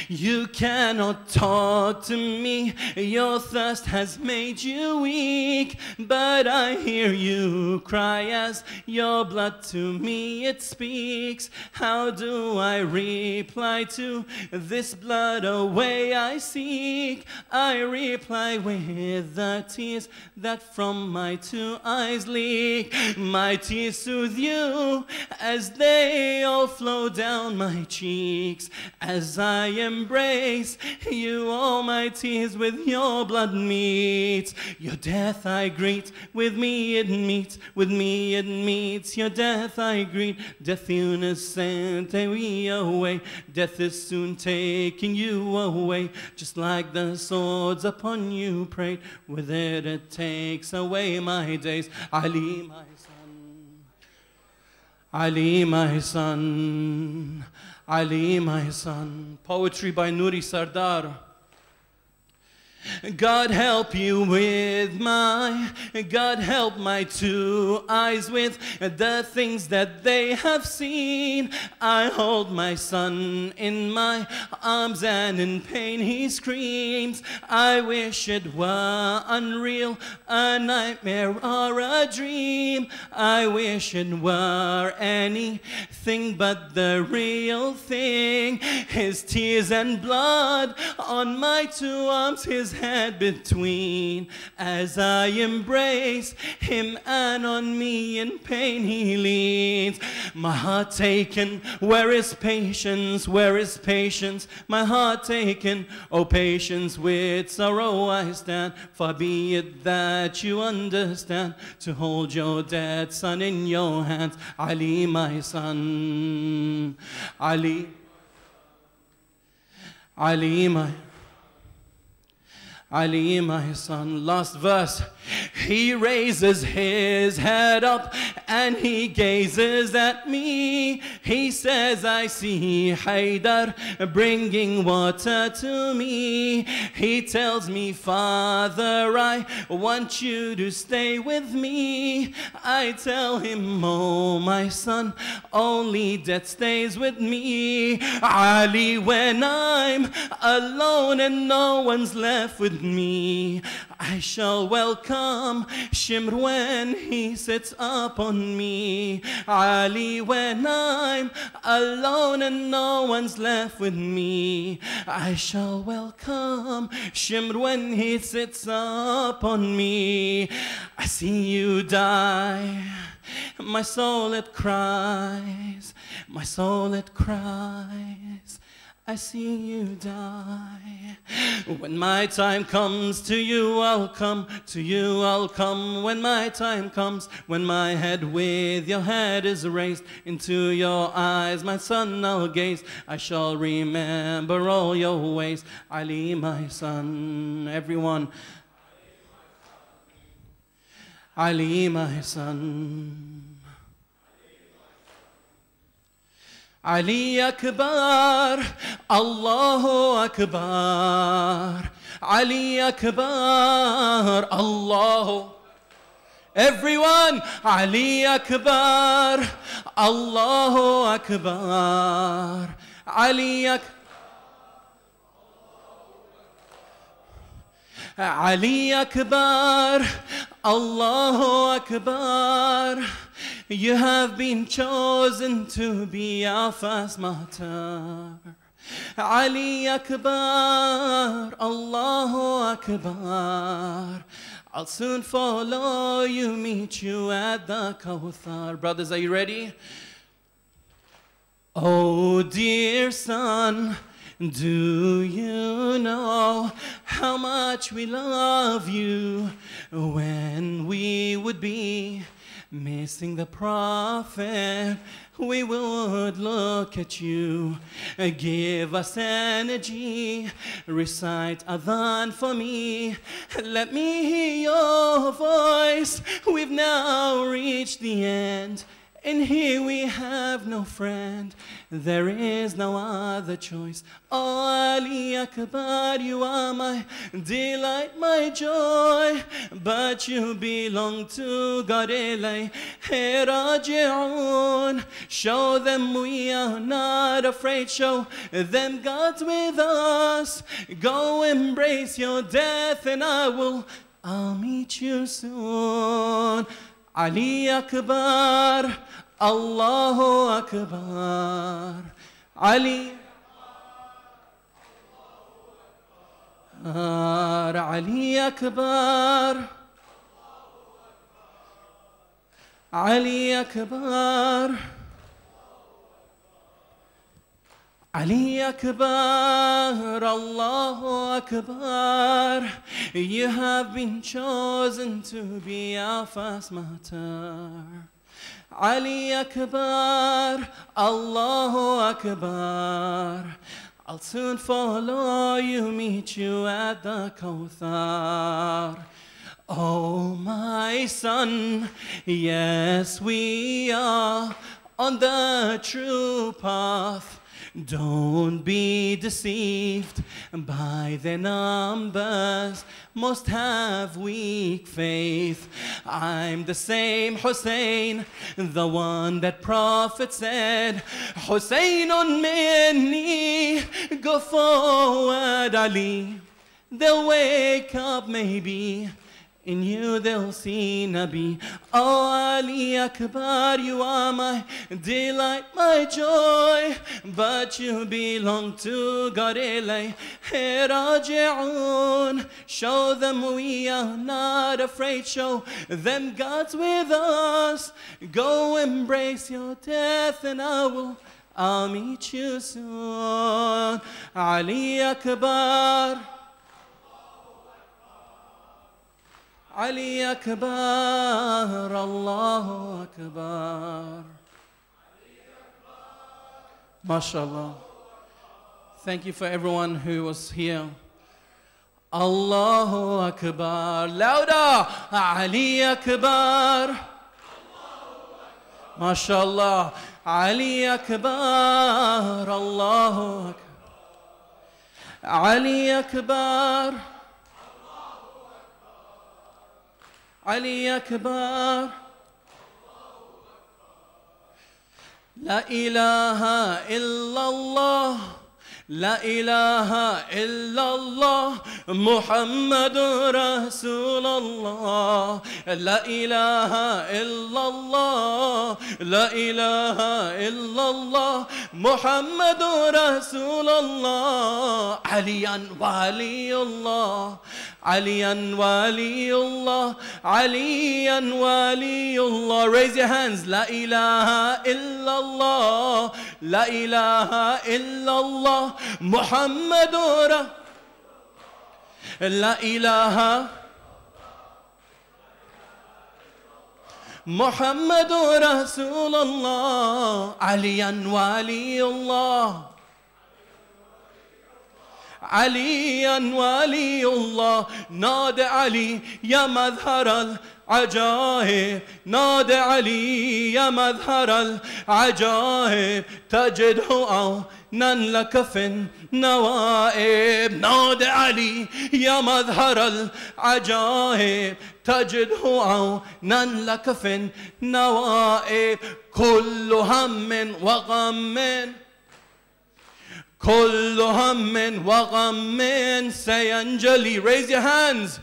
S5: You cannot talk to me, your thirst has made you weak, but I hear you cry as your blood to me it speaks. How do I reply to this blood away I seek? I reply with the tears that from my two eyes leak. My tears soothe you as they all flow down my cheeks. as I embrace you, all my tears with your blood meet. Your death I greet, with me it meets, with me it meets. Your death I greet, death innocent, we away. Death is soon taking you away, just like the swords upon you prayed. With it takes away my days. Ali, my son. Ali, my son. Ali, my son. Poetry by Nuri Sardar. God help you with God help my two eyes with the things that they have seen. I hold my son in my arms and in pain he screams. I wish it were unreal, a nightmare or a dream. I wish it were anything but the real thing. His tears and blood on my two arms, his head between, as I embrace him, and on me in pain he leans. My heart taken, where is patience? Where is patience? My heart taken, oh patience, with sorrow I stand. Far be it that you understand, to hold your dead son in your hands. Ali, my son. Ali, Ali, my son. Last verse. He raises his head up and he gazes at me. He says, I see Haydar bringing water to me. He tells me, Father, I want you to stay with me. I tell him, oh my son, only death stays with me. Ali, when I'm alone and no one's left with me, I shall welcome Shimr when he sits upon me. Ali, when I'm alone and no one's left with me, I shall welcome Shimr when he sits upon me. I see you die, my soul it cries, my soul it cries. I see you die. When my time comes, to you I'll come, to you I'll come. When my time comes, when my head with your head is raised, into your eyes, my son, I'll gaze. I shall remember all your ways. Ali, my son. Everyone. Ali, my son. Ali Akbar, Allahu Akbar, Ali Akbar, Allahu. Everyone, Ali Akbar, Allahu Akbar, Ali Akbar. Ali Akbar, Allahu Akbar. You have been chosen to be our first martyr. Ali Akbar, Allahu Akbar. I'll soon follow you, meet you at the Kawthar. Brothers, are you ready? Oh dear son, do you know how much we love you? When we would be missing the Prophet, we would look at you. Give us energy, recite adhan for me. Let me hear your voice. We've now reached the end, and here we have no friend. There is no other choice. Oh Ali Akbar, you are my delight, my joy. But you belong to God. Ilay raji'un. Show them we are not afraid. Show them God's with us. Go embrace your death and I'll meet you soon. Ali Akbar, Allahu Akbar, Ali Ali Akbar, Ali Akbar. Ali Akbar, Allahu Akbar. You have been chosen to be our first martyr. Ali Akbar, Allahu Akbar. I'll soon follow you, meet you at the Kawthar. Oh my son, yes we are on the true path. Don't be deceived by their numbers, most have weak faith. I'm the same Hussein, the one that Prophet said, Husseinun minni, go forward Ali. They'll wake up maybe, in you they'll see Nabi. Oh Ali Akbar, you are my delight, my joy, but you belong to God. Ilayhi raji'un. Show them we are not afraid, show them God's with us. Go embrace your death and I'll meet you soon. Ali Akbar, Ali Akbar, Allahu Akbar. MashaAllah. Thank you for everyone who was here. Allahu Akbar. Louder. Ali Akbar. MashaAllah. Ali Akbar, Allahu Akbar. Ali Akbar. Ali Akbar. La ilaha illallah. La ilaha illallah. Muhammadur Rasulullah. La ilaha illallah. La ilaha illallah. Muhammadur Rasulullah. Aliyan waliyullah. Aliyan waliyullah. Aliyan waliyullah. Raise your hands. La ilaha illallah. La ilaha illallah. Muhammadur. La ilaha. Muhammadur Rasulullah. Aliyan waliyullah. عليا ولي الله. نادى علي يا مظهر العجائب. نادى علي يا مظهر العجائب. تجده عونا لك في النوائب. نادى علي يا مظهر العجائب. تجده عونا لك في النوائب. كل هم وغم كل هم وغم سينجلي. Raise your hands.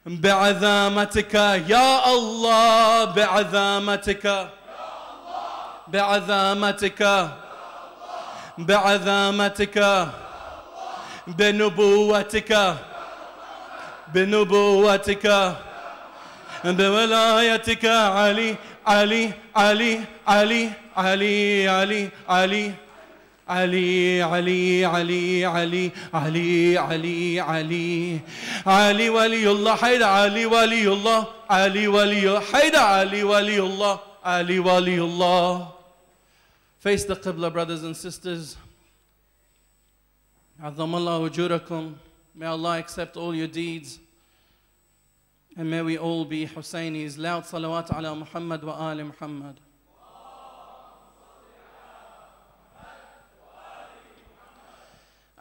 S5: بعظمتك يا الله. بعظمتك بعظمتك بعظمتك بنبوتك بنبوتك بولايتك. علي علي علي علي علي علي علي علي علي علي علي علي علي علي علي ولي الله. حيدر علي ولي الله. علي ولي حيدر علي ولي الله. علي ولي الله. Face the Qibla, brothers and sisters. عظم الله أجوركم. May Allah accept all your deeds. And may we all be Hussainis. Loud salawat ala Muhammad wa ali Muhammad.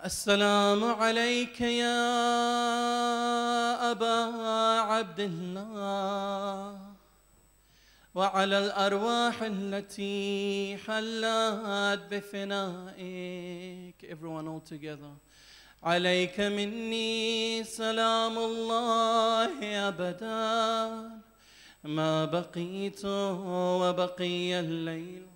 S5: السلام عليك يا أبا عبد الله وعلى الأرواح التي حلت بفنائك. Everyone all together. عليك مني سلام الله أبدا ما بقيت وبقي الليل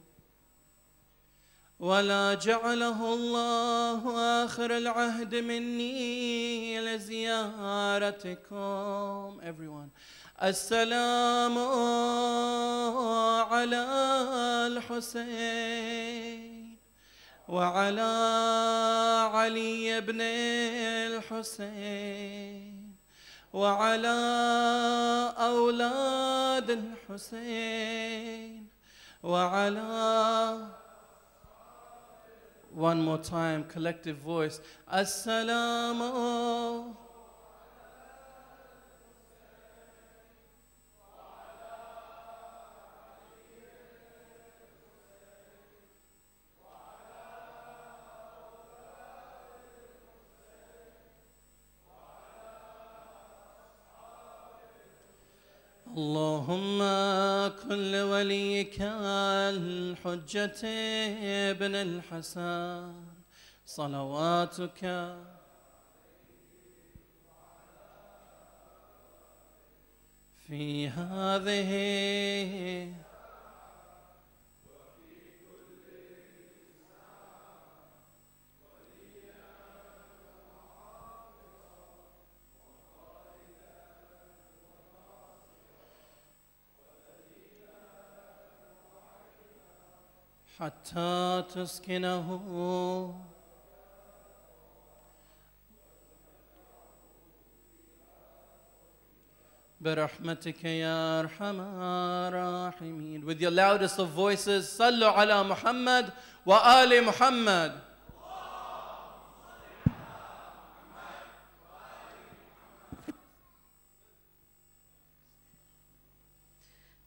S5: ولا جعله الله آخر العهد مني لزيارتكم. Everyone. السلام على الحسين وعلى علي بن الحسين وعلى أولاد الحسين وعلى one more time collective voice السلام اللهم كن لوليك الحجة ابن الحسن صلواتك في هذه حتى تسكنه برحمتك يا أرحم الراحمين. With your loudest of voices, صلوا على محمد وآل محمد.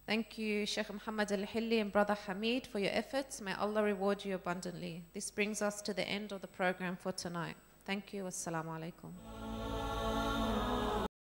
S1: Thank you, Sheikh Mohammed Al-HILLI and Brother Hamid, for your efforts. May Allah reward you abundantly. This brings us to the end of the program for tonight. Thank you. Assalamu alaikum.